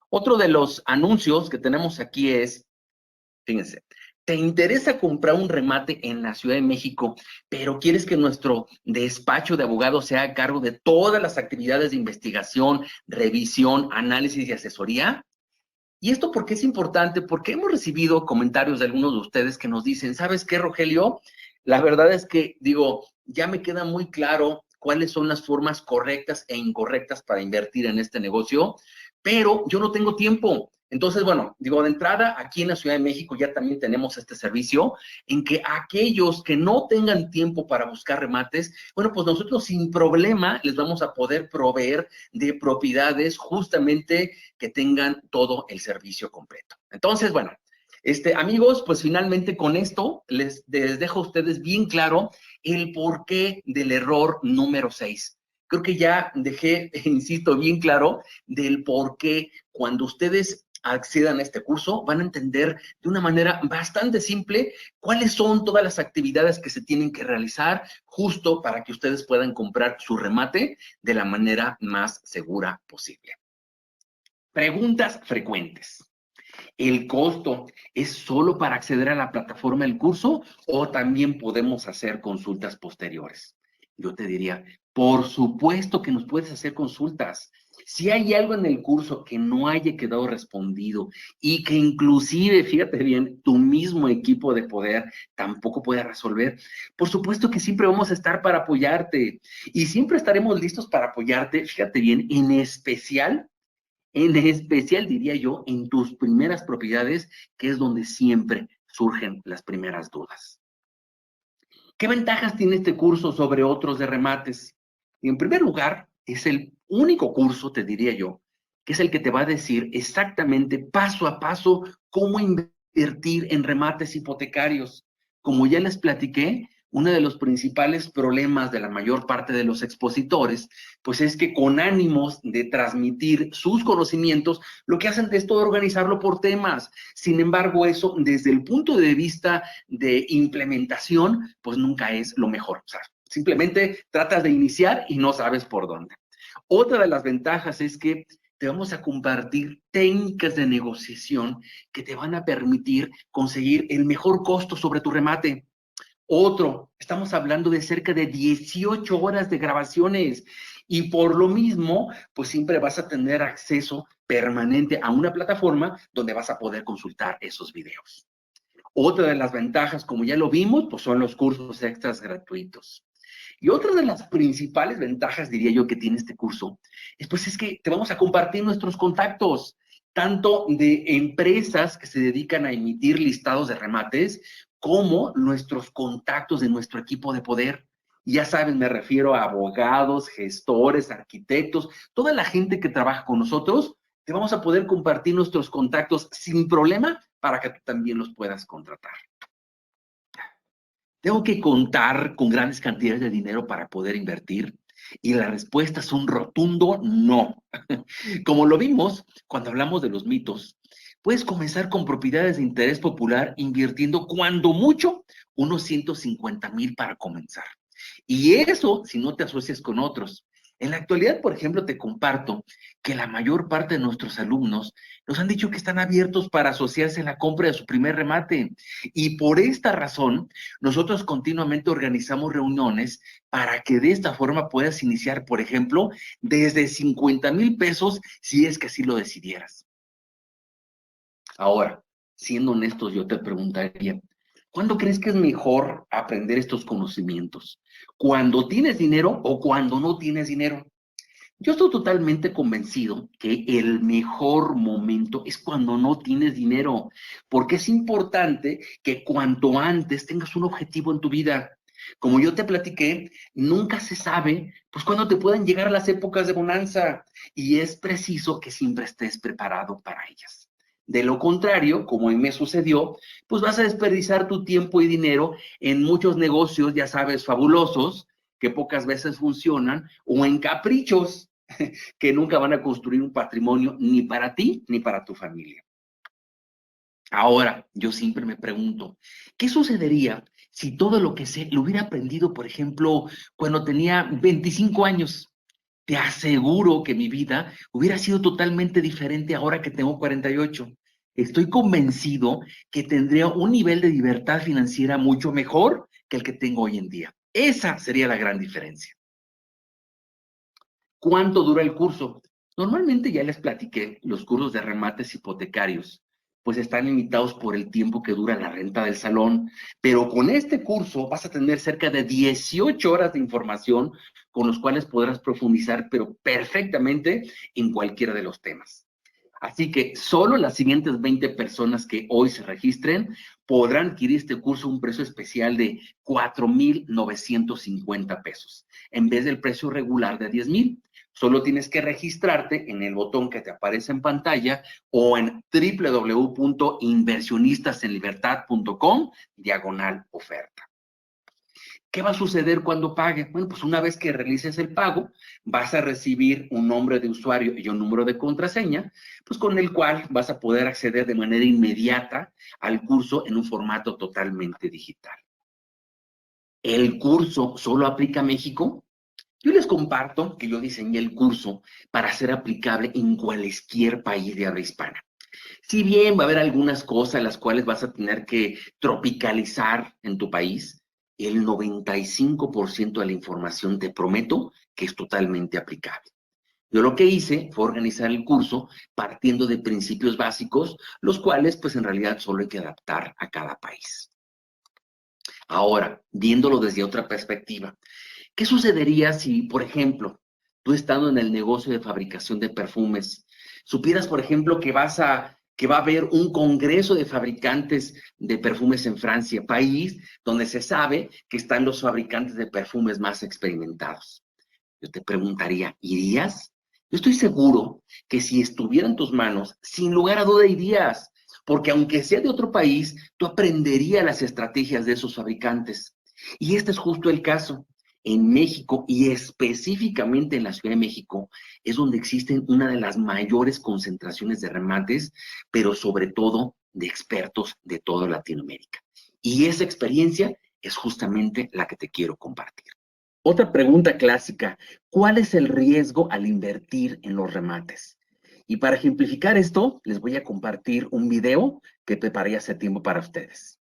Otro de los anuncios que tenemos aquí es, fíjense, ¿te interesa comprar un remate en la Ciudad de México, pero quieres que nuestro despacho de abogados sea a cargo de todas las actividades de investigación, revisión, análisis y asesoría? ¿Y esto por qué es importante? Porque hemos recibido comentarios de algunos de ustedes que nos dicen, ¿sabes qué, Rogelio? La verdad es que, digo, ya me queda muy claro cuáles son las formas correctas e incorrectas para invertir en este negocio, pero yo no tengo tiempo. Entonces, bueno, digo, de entrada, aquí en la Ciudad de México ya también tenemos este servicio en que aquellos que no tengan tiempo para buscar remates, bueno, pues nosotros sin problema les vamos a poder proveer de propiedades justamente que tengan todo el servicio completo. Entonces, bueno, amigos, pues finalmente con esto les dejo a ustedes bien claro el porqué del error número 6. Creo que ya dejé, insisto, bien claro del por qué cuando ustedes accedan a este curso van a entender de una manera bastante simple cuáles son todas las actividades que se tienen que realizar justo para que ustedes puedan comprar su remate de la manera más segura posible. Preguntas frecuentes. ¿El costo es solo para acceder a la plataforma del curso o también podemos hacer consultas posteriores? Yo te diría, por supuesto que nos puedes hacer consultas. Si hay algo en el curso que no haya quedado respondido y que inclusive, fíjate bien, tu mismo equipo de poder tampoco puede resolver, por supuesto que siempre vamos a estar para apoyarte y siempre estaremos listos para apoyarte, fíjate bien, en especial, diría yo, en tus primeras propiedades, que es donde siempre surgen las primeras dudas. ¿Qué ventajas tiene este curso sobre otros de remates? En primer lugar, es el único curso, te diría yo, que es el que te va a decir exactamente paso a paso cómo invertir en remates hipotecarios. Como ya les platiqué, uno de los principales problemas de la mayor parte de los expositores, pues es que con ánimos de transmitir sus conocimientos, lo que hacen es todo organizarlo por temas. Sin embargo, eso desde el punto de vista de implementación, pues nunca es lo mejor. O sea, simplemente tratas de iniciar y no sabes por dónde. Otra de las ventajas es que te vamos a compartir técnicas de negociación que te van a permitir conseguir el mejor costo sobre tu remate. Otro, estamos hablando de cerca de 18 horas de grabaciones y por lo mismo, pues siempre vas a tener acceso permanente a una plataforma donde vas a poder consultar esos videos. Otra de las ventajas, como ya lo vimos, pues son los cursos extras gratuitos. Y otra de las principales ventajas, diría yo, que tiene este curso, es que te vamos a compartir nuestros contactos, tanto de empresas que se dedican a emitir listados de remates, como nuestros contactos de nuestro equipo de poder. Ya saben, me refiero a abogados, gestores, arquitectos, toda la gente que trabaja con nosotros, te vamos a poder compartir nuestros contactos sin problema para que tú también los puedas contratar. ¿Tengo que contar con grandes cantidades de dinero para poder invertir? Y la respuesta es un rotundo no. Como lo vimos cuando hablamos de los mitos, puedes comenzar con propiedades de interés popular invirtiendo cuando mucho unos 150,000 para comenzar. Y eso si no te asocias con otros. En la actualidad, por ejemplo, te comparto que la mayor parte de nuestros alumnos nos han dicho que están abiertos para asociarse en la compra de su primer remate. Y por esta razón, nosotros continuamente organizamos reuniones para que de esta forma puedas iniciar, por ejemplo, desde 50,000 pesos si es que así lo decidieras. Ahora, siendo honestos, yo te preguntaría, ¿cuándo crees que es mejor aprender estos conocimientos? ¿Cuando tienes dinero o cuando no tienes dinero? Yo estoy totalmente convencido que el mejor momento es cuando no tienes dinero, porque es importante que cuanto antes tengas un objetivo en tu vida. Como yo te platiqué, nunca se sabe, pues, cuándo te pueden llegar las épocas de bonanza y es preciso que siempre estés preparado para ellas. De lo contrario, como a mí me sucedió, pues vas a desperdiciar tu tiempo y dinero en muchos negocios, ya sabes, fabulosos, que pocas veces funcionan, o en caprichos que nunca van a construir un patrimonio ni para ti ni para tu familia. Ahora, yo siempre me pregunto, ¿qué sucedería si todo lo que sé lo hubiera aprendido, por ejemplo, cuando tenía 25 años? Te aseguro que mi vida hubiera sido totalmente diferente ahora que tengo 48. Estoy convencido que tendría un nivel de libertad financiera mucho mejor que el que tengo hoy en día. Esa sería la gran diferencia. ¿Cuánto dura el curso? Normalmente ya les platiqué, los cursos de remates hipotecarios, pues están limitados por el tiempo que dura la renta del salón, pero con este curso vas a tener cerca de 18 horas de información con los cuales podrás profundizar, pero perfectamente en cualquiera de los temas. Así que solo las siguientes 20 personas que hoy se registren podrán adquirir este curso a un precio especial de 4,950 pesos, en vez del precio regular de 10,000. Solo tienes que registrarte en el botón que te aparece en pantalla o en www.inversionistasenlibertad.com/oferta. ¿Qué va a suceder cuando pague? Bueno, pues una vez que realices el pago, vas a recibir un nombre de usuario y un número de contraseña, pues con el cual vas a poder acceder de manera inmediata al curso en un formato totalmente digital. ¿El curso solo aplica a México? Yo les comparto que yo diseñé el curso para ser aplicable en cualquier país de habla hispana. Si bien va a haber algunas cosas las cuales vas a tener que tropicalizar en tu país, el 95% de la información te prometo que es totalmente aplicable. Yo lo que hice fue organizar el curso partiendo de principios básicos, los cuales pues en realidad solo hay que adaptar a cada país. Ahora, viéndolo desde otra perspectiva, ¿qué sucedería si, por ejemplo, tú estando en el negocio de fabricación de perfumes, supieras, por ejemplo, que va a haber un congreso de fabricantes de perfumes en Francia, país donde se sabe que están los fabricantes de perfumes más experimentados? Yo te preguntaría, ¿irías? Yo estoy seguro que si estuviera en tus manos, sin lugar a duda irías, porque aunque sea de otro país, tú aprenderías las estrategias de esos fabricantes. Y este es justo el caso. En México y específicamente en la Ciudad de México es donde existen una de las mayores concentraciones de remates, pero sobre todo de expertos de toda Latinoamérica. Y esa experiencia es justamente la que te quiero compartir. Otra pregunta clásica, ¿cuál es el riesgo al invertir en los remates? Y para ejemplificar esto, les voy a compartir un video que preparé hace tiempo para ustedes.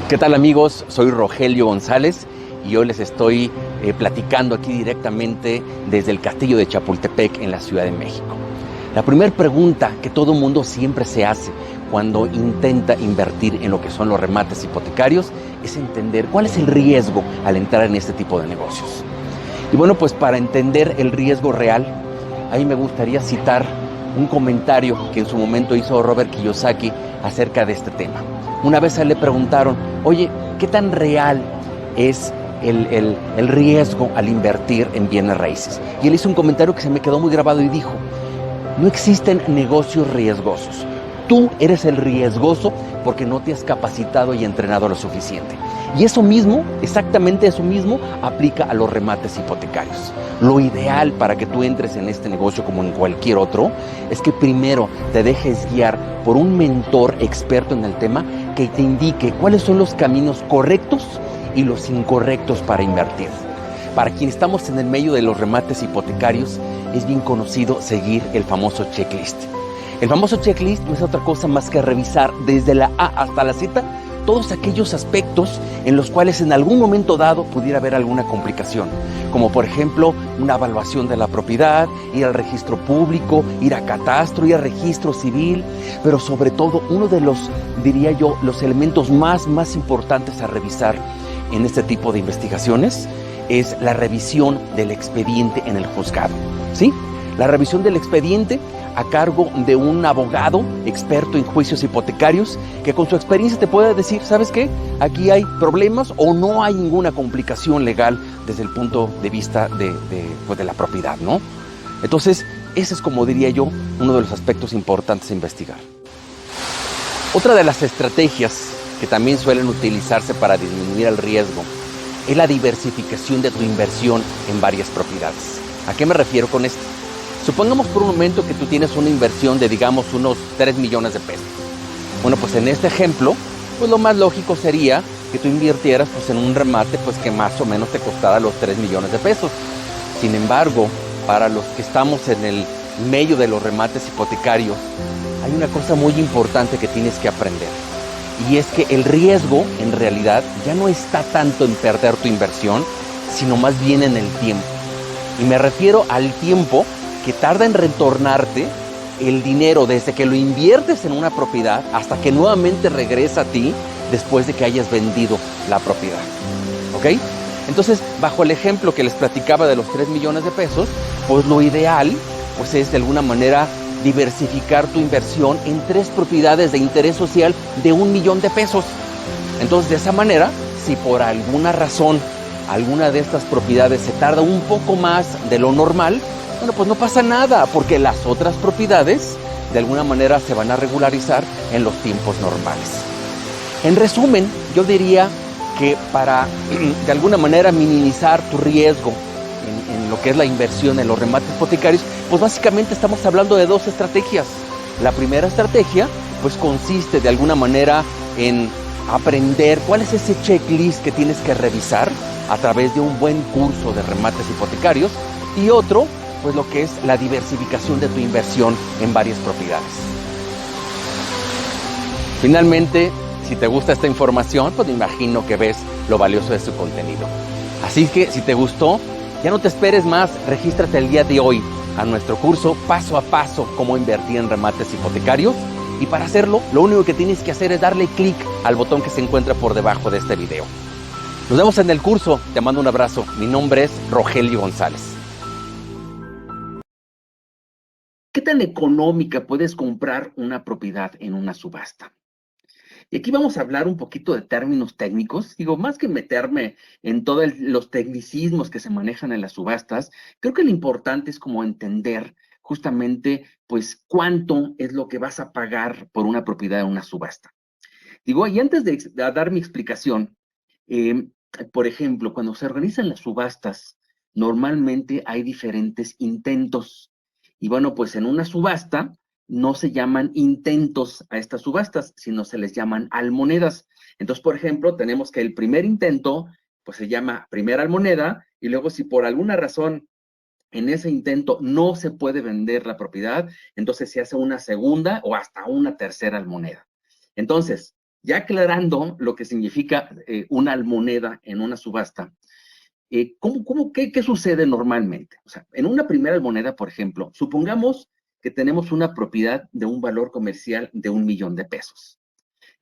¿Qué tal, amigos? Soy Rogelio González y hoy les estoy platicando aquí directamente desde el Castillo de Chapultepec en la Ciudad de México. La primera pregunta que todo mundo siempre se hace cuando intenta invertir en lo que son los remates hipotecarios es entender cuál es el riesgo al entrar en este tipo de negocios. Y bueno, pues para entender el riesgo real, ahí me gustaría citar un comentario que en su momento hizo Robert Kiyosaki acerca de este tema. Una vez a él le preguntaron, oye, ¿qué tan real es el riesgo al invertir en bienes raíces? Y él hizo un comentario que se me quedó muy grabado y dijo, no existen negocios riesgosos. Tú eres el riesgoso porque no te has capacitado y entrenado lo suficiente. Y eso mismo, exactamente eso mismo, aplica a los remates hipotecarios. Lo ideal para que tú entres en este negocio como en cualquier otro es que primero te dejes guiar por un mentor experto en el tema que te indique cuáles son los caminos correctos y los incorrectos para invertir. Para quienes estamos en el medio de los remates hipotecarios, es bien conocido seguir el famoso checklist. El famoso checklist no es otra cosa más que revisar desde la A hasta la Z todos aquellos aspectos en los cuales en algún momento dado pudiera haber alguna complicación, como por ejemplo una evaluación de la propiedad, ir al registro público, ir a catastro, ir al registro civil, pero sobre todo uno de los, diría yo, los elementos más importantes a revisar en este tipo de investigaciones es la revisión del expediente en el juzgado, ¿sí? La revisión del expediente a cargo de un abogado experto en juicios hipotecarios que con su experiencia te puede decir, ¿sabes qué? Aquí hay problemas o no hay ninguna complicación legal desde el punto de vista de la propiedad, ¿no? Entonces, ese es, como diría yo, uno de los aspectos importantes a investigar. Otra de las estrategias que también suelen utilizarse para disminuir el riesgo es la diversificación de tu inversión en varias propiedades. ¿A qué me refiero con esto? Supongamos por un momento que tú tienes una inversión de, digamos, unos 3 millones de pesos. Bueno, pues en este ejemplo, pues lo más lógico sería que tú invirtieras pues en un remate pues que más o menos te costara los 3 millones de pesos. Sin embargo, para los que estamos en el medio de los remates hipotecarios, hay una cosa muy importante que tienes que aprender. Y es que el riesgo, en realidad, ya no está tanto en perder tu inversión, sino más bien en el tiempo. Y me refiero al tiempo que tarda en retornarte el dinero desde que lo inviertes en una propiedad hasta que nuevamente regresa a ti después de que hayas vendido la propiedad. ¿Ok? Entonces, bajo el ejemplo que les platicaba de los 3 millones de pesos, pues lo ideal pues es de alguna manera diversificar tu inversión en 3 propiedades de interés social de 1 millón de pesos. Entonces, de esa manera, si por alguna razón alguna de estas propiedades se tarda un poco más de lo normal, bueno, pues no pasa nada, porque las otras propiedades de alguna manera se van a regularizar en los tiempos normales. En resumen, yo diría que para de alguna manera minimizar tu riesgo en lo que es la inversión en los remates hipotecarios, pues básicamente estamos hablando de 2 estrategias. La primera estrategia pues consiste de alguna manera en aprender cuál es ese checklist que tienes que revisar a través de un buen curso de remates hipotecarios, y otro pues lo que es la diversificación de tu inversión en varias propiedades. Finalmente, si te gusta esta información, pues me imagino que ves lo valioso de su contenido. Así que si te gustó, ya no te esperes más, regístrate el día de hoy a nuestro curso Paso a Paso, cómo invertir en remates hipotecarios. Y para hacerlo, lo único que tienes que hacer es darle clic al botón que se encuentra por debajo de este video. Nos vemos en el curso, te mando un abrazo. Mi nombre es Rogelio González. ¿Qué tan económica puedes comprar una propiedad en una subasta? Y aquí vamos a hablar un poquito de términos técnicos. Digo, más que meterme en todos los tecnicismos que se manejan en las subastas, creo que lo importante es como entender justamente, pues, cuánto es lo que vas a pagar por una propiedad en una subasta. Digo, y antes de dar mi explicación, por ejemplo, cuando se organizan las subastas, normalmente hay diferentes intentos. Y bueno, pues en una subasta no se llaman intentos a estas subastas, sino se les llaman almonedas. Entonces, por ejemplo, tenemos que el primer intento, pues se llama primera almoneda, y luego si por alguna razón en ese intento no se puede vender la propiedad, entonces se hace una segunda o hasta una tercera almoneda. Entonces, ya aclarando lo que significa una almoneda en una subasta, ¿qué sucede normalmente? O sea, en una primera almoneda, por ejemplo, supongamos que tenemos una propiedad de un valor comercial de 1 millón de pesos.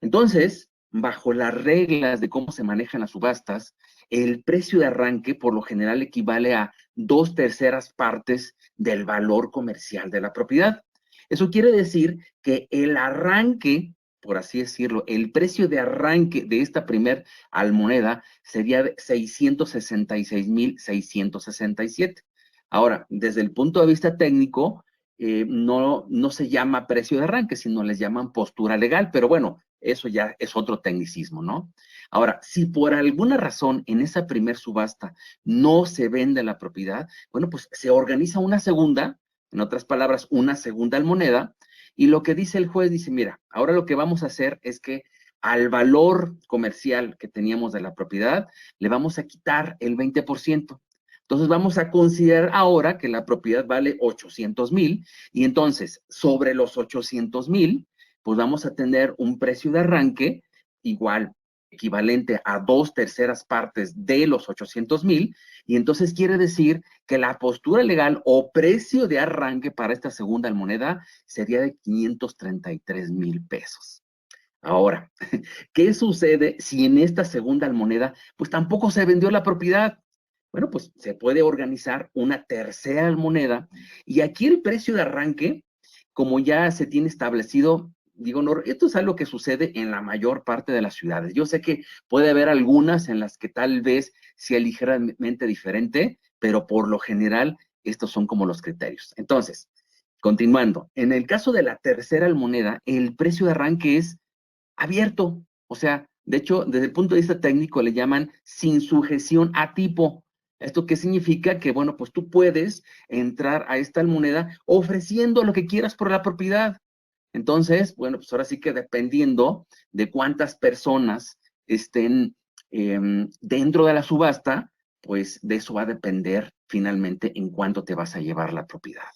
Entonces, bajo las reglas de cómo se manejan las subastas, el precio de arranque por lo general equivale a 2/3 partes del valor comercial de la propiedad. Eso quiere decir que el arranque, por así decirlo, el precio de arranque de esta primer almoneda sería de 666,667. Ahora, desde el punto de vista técnico, no se llama precio de arranque, sino les llaman postura legal, pero bueno, eso ya es otro tecnicismo, ¿no? Ahora, si por alguna razón en esa primer subasta no se vende la propiedad, bueno, pues se organiza una segunda, en otras palabras, una segunda almoneda, y lo que dice el juez dice, mira, ahora lo que vamos a hacer es que al valor comercial que teníamos de la propiedad, le vamos a quitar el 20%. Entonces vamos a considerar ahora que la propiedad vale 800,000 y entonces sobre los 800,000, pues vamos a tener un precio de arranque igual, equivalente a 2/3 partes de los 800,000, y entonces quiere decir que la postura legal o precio de arranque para esta segunda almoneda sería de 533,000 pesos. Ahora, ¿qué sucede si en esta segunda almoneda pues tampoco se vendió la propiedad? Bueno, pues se puede organizar una tercera almoneda y aquí el precio de arranque, como ya se tiene establecido, digo, no, esto es algo que sucede en la mayor parte de las ciudades. Yo sé que puede haber algunas en las que tal vez sea ligeramente diferente, pero por lo general estos son como los criterios. Entonces, continuando, en el caso de la tercera almoneda, el precio de arranque es abierto, o sea, de hecho, desde el punto de vista técnico le llaman sin sujeción a tipo. ¿Esto qué significa? Que, bueno, pues tú puedes entrar a esta almoneda ofreciendo lo que quieras por la propiedad. Entonces, bueno, pues ahora sí que dependiendo de cuántas personas estén dentro de la subasta, pues de eso va a depender finalmente en cuánto te vas a llevar la propiedad.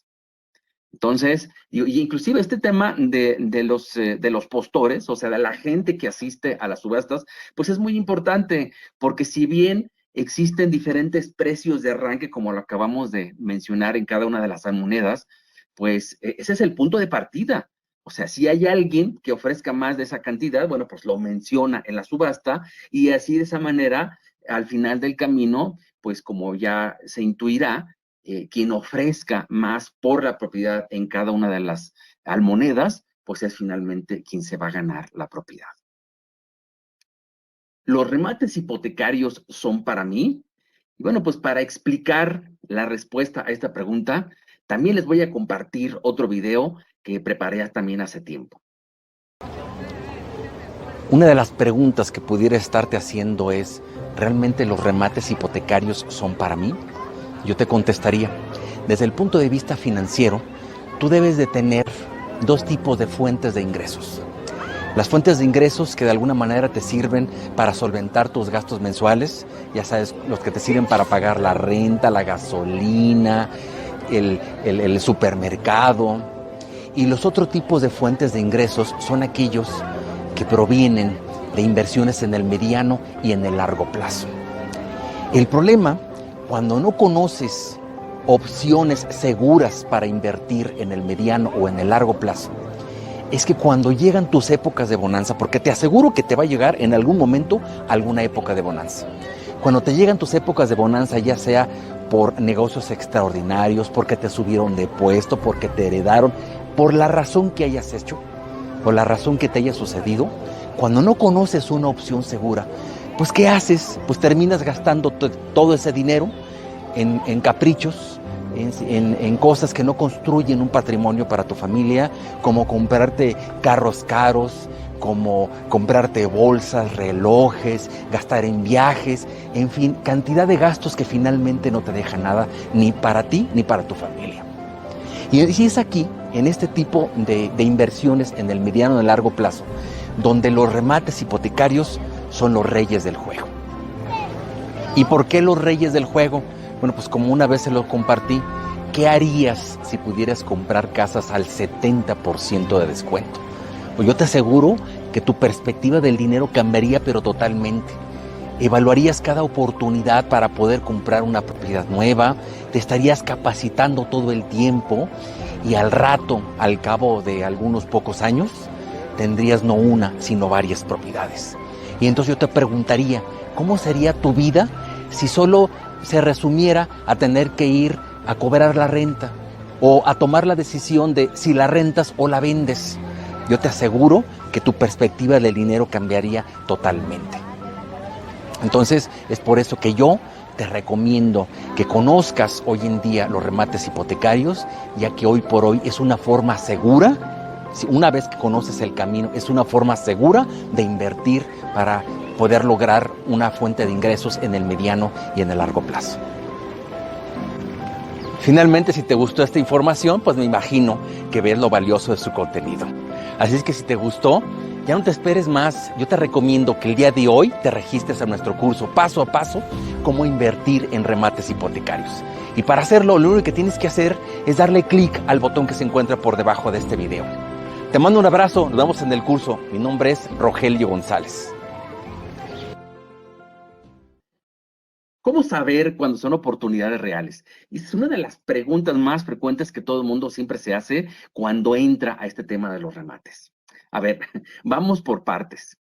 Entonces, y inclusive este tema de los postores, o sea, de la gente que asiste a las subastas, pues es muy importante, porque si bien existen diferentes precios de arranque, como lo acabamos de mencionar en cada una de las monedas, pues ese es el punto de partida. O sea, si hay alguien que ofrezca más de esa cantidad, bueno, pues lo menciona en la subasta y así de esa manera, al final del camino, pues como ya se intuirá, quien ofrezca más por la propiedad en cada una de las almonedas, pues es finalmente quien se va a ganar la propiedad. ¿Los remates hipotecarios son para mí? Y bueno, pues para explicar la respuesta a esta pregunta, también les voy a compartir otro video que preparé también hace tiempo. Una de las preguntas que pudiera estarte haciendo es, ¿realmente los remates hipotecarios son para mí? Yo te contestaría, desde el punto de vista financiero, tú debes de tener dos tipos de fuentes de ingresos. Las fuentes de ingresos que de alguna manera te sirven para solventar tus gastos mensuales, ya sabes, los que te sirven para pagar la renta, la gasolina, el supermercado. Y los otros tipos de fuentes de ingresos son aquellos que provienen de inversiones en el mediano y en el largo plazo. El problema, cuando no conoces opciones seguras para invertir en el mediano o en el largo plazo, es que cuando llegan tus épocas de bonanza, porque te aseguro que te va a llegar en algún momento alguna época de bonanza. Cuando te llegan tus épocas de bonanza, ya sea por negocios extraordinarios, porque te subieron de puesto, porque te heredaron, por la razón que hayas hecho, por la razón que te haya sucedido, cuando no conoces una opción segura, pues ¿qué haces? Pues terminas gastando todo ese dinero en caprichos, en cosas que no construyen un patrimonio para tu familia, como comprarte carros caros, como comprarte bolsas, relojes, gastar en viajes, en fin, cantidad de gastos que finalmente no te dejan nada ni para ti ni para tu familia. Y es aquí, en este tipo de inversiones en el mediano y largo plazo, donde los remates hipotecarios son los reyes del juego. ¿Y por qué los reyes del juego? Bueno, pues como una vez se lo compartí, ¿qué harías si pudieras comprar casas al 70% de descuento? Pues yo te aseguro que tu perspectiva del dinero cambiaría, pero totalmente. Evaluarías cada oportunidad para poder comprar una propiedad nueva, te estarías capacitando todo el tiempo y al rato, al cabo de algunos pocos años, tendrías no una, sino varias propiedades. Y entonces yo te preguntaría, ¿cómo sería tu vida si solo se resumiera a tener que ir a cobrar la renta o a tomar la decisión de si la rentas o la vendes? Yo te aseguro que tu perspectiva del dinero cambiaría totalmente. Entonces es por eso que yo te recomiendo que conozcas hoy en día los remates hipotecarios, ya que hoy por hoy es una forma segura, una vez que conoces el camino, es una forma segura de invertir para poder lograr una fuente de ingresos en el mediano y en el largo plazo. Finalmente, si te gustó esta información, pues me imagino que ves lo valioso de su contenido. Así es que si te gustó, ya no te esperes más. Yo te recomiendo que el día de hoy te registres a nuestro curso paso a paso, cómo invertir en remates hipotecarios. Y para hacerlo, lo único que tienes que hacer es darle clic al botón que se encuentra por debajo de este video. Te mando un abrazo, nos vemos en el curso. Mi nombre es Rogelio González. ¿Cómo saber cuándo son oportunidades reales? Y esa es una de las preguntas más frecuentes que todo el mundo siempre se hace cuando entra a este tema de los remates. A ver, vamos por partes.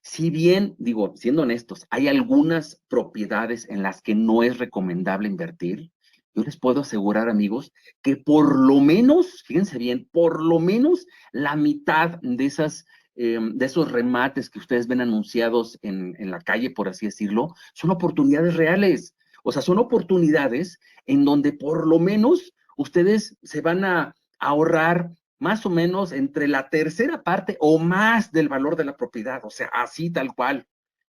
Si bien, digo, siendo honestos, hay algunas propiedades en las que no es recomendable invertir, yo les puedo asegurar, amigos, que por lo menos, fíjense bien, por lo menos la mitad de esos remates que ustedes ven anunciados en la calle, por así decirlo, son oportunidades reales. O sea, son oportunidades en donde por lo menos ustedes se van a ahorrar más o menos entre la tercera parte o más del valor de la propiedad. O sea, así tal cual.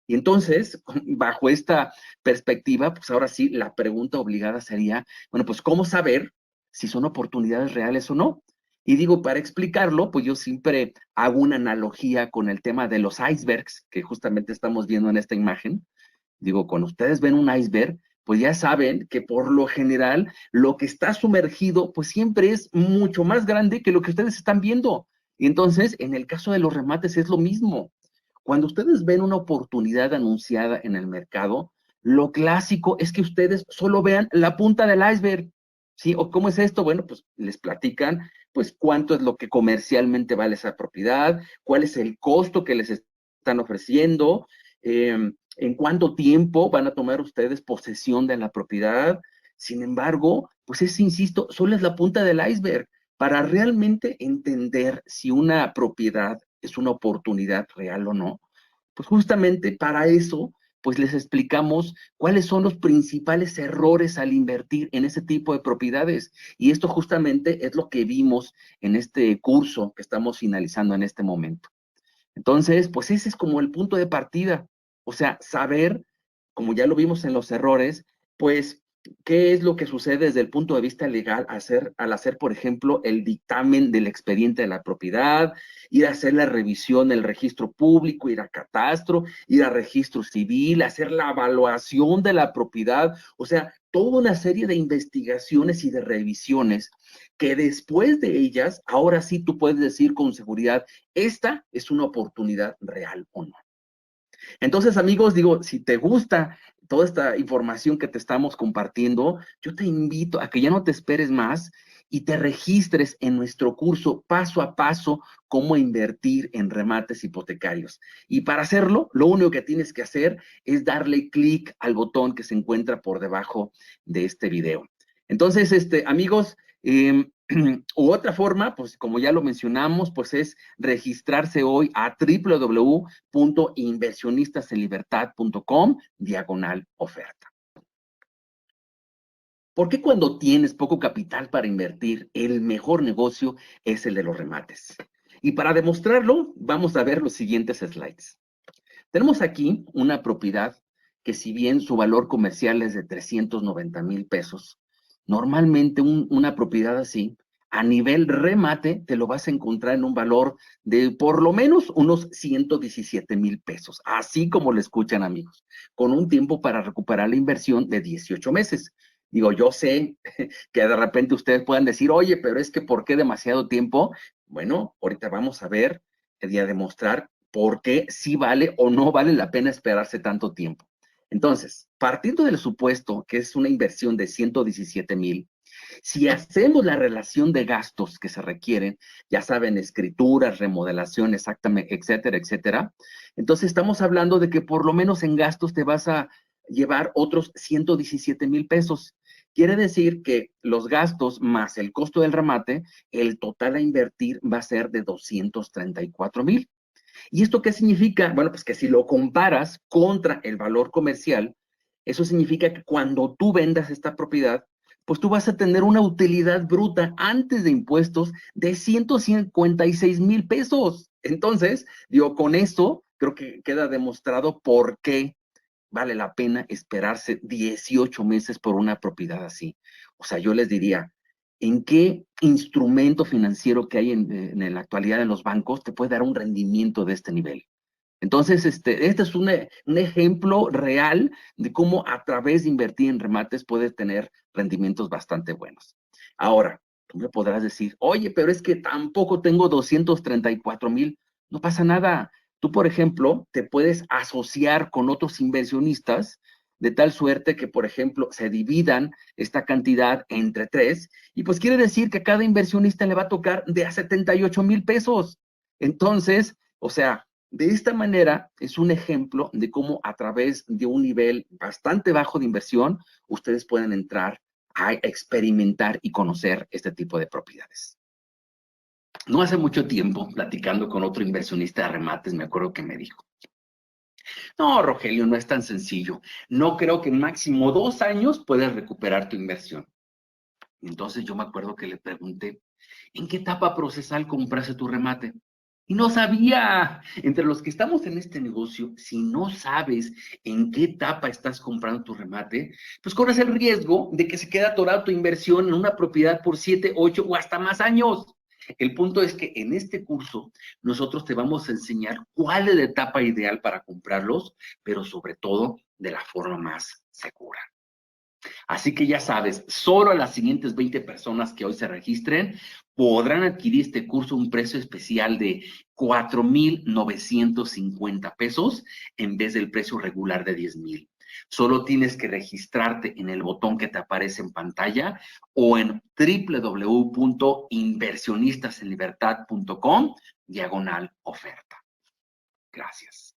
Y entonces, bajo esta perspectiva, pues ahora sí, la pregunta obligada sería, bueno, pues ¿cómo saber si son oportunidades reales o no? Y digo, para explicarlo, pues yo siempre hago una analogía con el tema de los icebergs, que justamente estamos viendo en esta imagen. Digo, cuando ustedes ven un iceberg, pues ya saben que por lo general lo que está sumergido, pues siempre es mucho más grande que lo que ustedes están viendo. Y entonces, en el caso de los remates es lo mismo. Cuando ustedes ven una oportunidad anunciada en el mercado, Lo clásico es que ustedes solo vean la punta del iceberg, ¿sí? ¿O cómo es esto? Bueno, pues les platican, pues cuánto es lo que comercialmente vale esa propiedad, cuál es el costo que les están ofreciendo, en cuánto tiempo van a tomar ustedes posesión de la propiedad. Sin embargo, pues insisto, solo es la punta del iceberg. Para realmente entender si una propiedad es una oportunidad real o no, pues justamente para eso, pues les explicamos cuáles son los principales errores al invertir en ese tipo de propiedades. Y esto justamente es lo que vimos en este curso que estamos finalizando en este momento. Entonces, pues ese es como el punto de partida. O sea, saber, como ya lo vimos en los errores, pues qué es lo que sucede desde el punto de vista legal al hacer, por ejemplo, el dictamen del expediente de la propiedad, ir a hacer la revisión del registro público, ir a catastro, ir a registro civil, hacer la evaluación de la propiedad, o sea, toda una serie de investigaciones y de revisiones que después de ellas, ahora sí tú puedes decir con seguridad, esta es una oportunidad real o no. Entonces, amigos, digo, si te gusta toda esta información que te estamos compartiendo, yo te invito a que ya no te esperes más y te registres en nuestro curso paso a paso cómo invertir en remates hipotecarios. Y para hacerlo, lo único que tienes que hacer es darle clic al botón que se encuentra por debajo de este video. Entonces, amigos, u otra forma, pues como ya lo mencionamos, pues es registrarse hoy a www.inversionistasenlibertad.com/oferta. ¿Por qué cuando tienes poco capital para invertir, el mejor negocio es el de los remates? Y para demostrarlo, vamos a ver los siguientes slides. Tenemos aquí una propiedad que si bien su valor comercial es de 390,000 pesos, normalmente una propiedad así, a nivel remate, te lo vas a encontrar en un valor de por lo menos unos 117,000 pesos, así como lo escuchan, amigos, con un tiempo para recuperar la inversión de 18 meses. Digo, yo sé que de repente ustedes puedan decir, oye, pero es que ¿por qué demasiado tiempo? Bueno, ahorita vamos a ver y a demostrar por qué sí vale o no vale la pena esperarse tanto tiempo. Entonces, partiendo del supuesto que es una inversión de 117,000, si hacemos la relación de gastos que se requieren, ya saben, escrituras, remodelación, exactamente, etcétera, etcétera, entonces estamos hablando de que por lo menos en gastos te vas a llevar otros 117,000 pesos. Quiere decir que los gastos más el costo del remate, el total a invertir va a ser de 234,000. ¿Y esto qué significa? Bueno, pues que si lo comparas contra el valor comercial, eso significa que cuando tú vendas esta propiedad, pues tú vas a tener una utilidad bruta antes de impuestos de 156,000 pesos. Entonces, digo, con esto creo que queda demostrado por qué vale la pena esperarse 18 meses por una propiedad así. O sea, yo les diría, ¿en qué instrumento financiero que hay en la actualidad en los bancos te puede dar un rendimiento de este nivel? Entonces, este es un ejemplo real de cómo a través de invertir en remates puedes tener rendimientos bastante buenos. Ahora, tú me podrás decir, oye, pero es que tampoco tengo 234,000. No pasa nada. Tú, por ejemplo, te puedes asociar con otros inversionistas de tal suerte que, por ejemplo, se dividan esta cantidad entre 3, y pues quiere decir que a cada inversionista le va a tocar de a 78,000 pesos. Entonces, o sea, de esta manera es un ejemplo de cómo a través de un nivel bastante bajo de inversión, ustedes pueden entrar a experimentar y conocer este tipo de propiedades. No hace mucho tiempo, platicando con otro inversionista de remates, me acuerdo que me dijo, no, Rogelio, no es tan sencillo. No creo que en máximo 2 años puedas recuperar tu inversión. Entonces yo me acuerdo que le pregunté, ¿en qué etapa procesal compraste tu remate? Y no sabía. Entre los que estamos en este negocio, si no sabes en qué etapa estás comprando tu remate, pues corres el riesgo de que se quede atorada tu inversión en una propiedad por 7, 8 o hasta más años. El punto es que en este curso nosotros te vamos a enseñar cuál es la etapa ideal para comprarlos, pero sobre todo de la forma más segura. Así que ya sabes, solo a las siguientes 20 personas que hoy se registren podrán adquirir este curso a un precio especial de 4,950 pesos en vez del precio regular de 10,000. Solo tienes que registrarte en el botón que te aparece en pantalla o en www.inversionista.com/oferta. Gracias.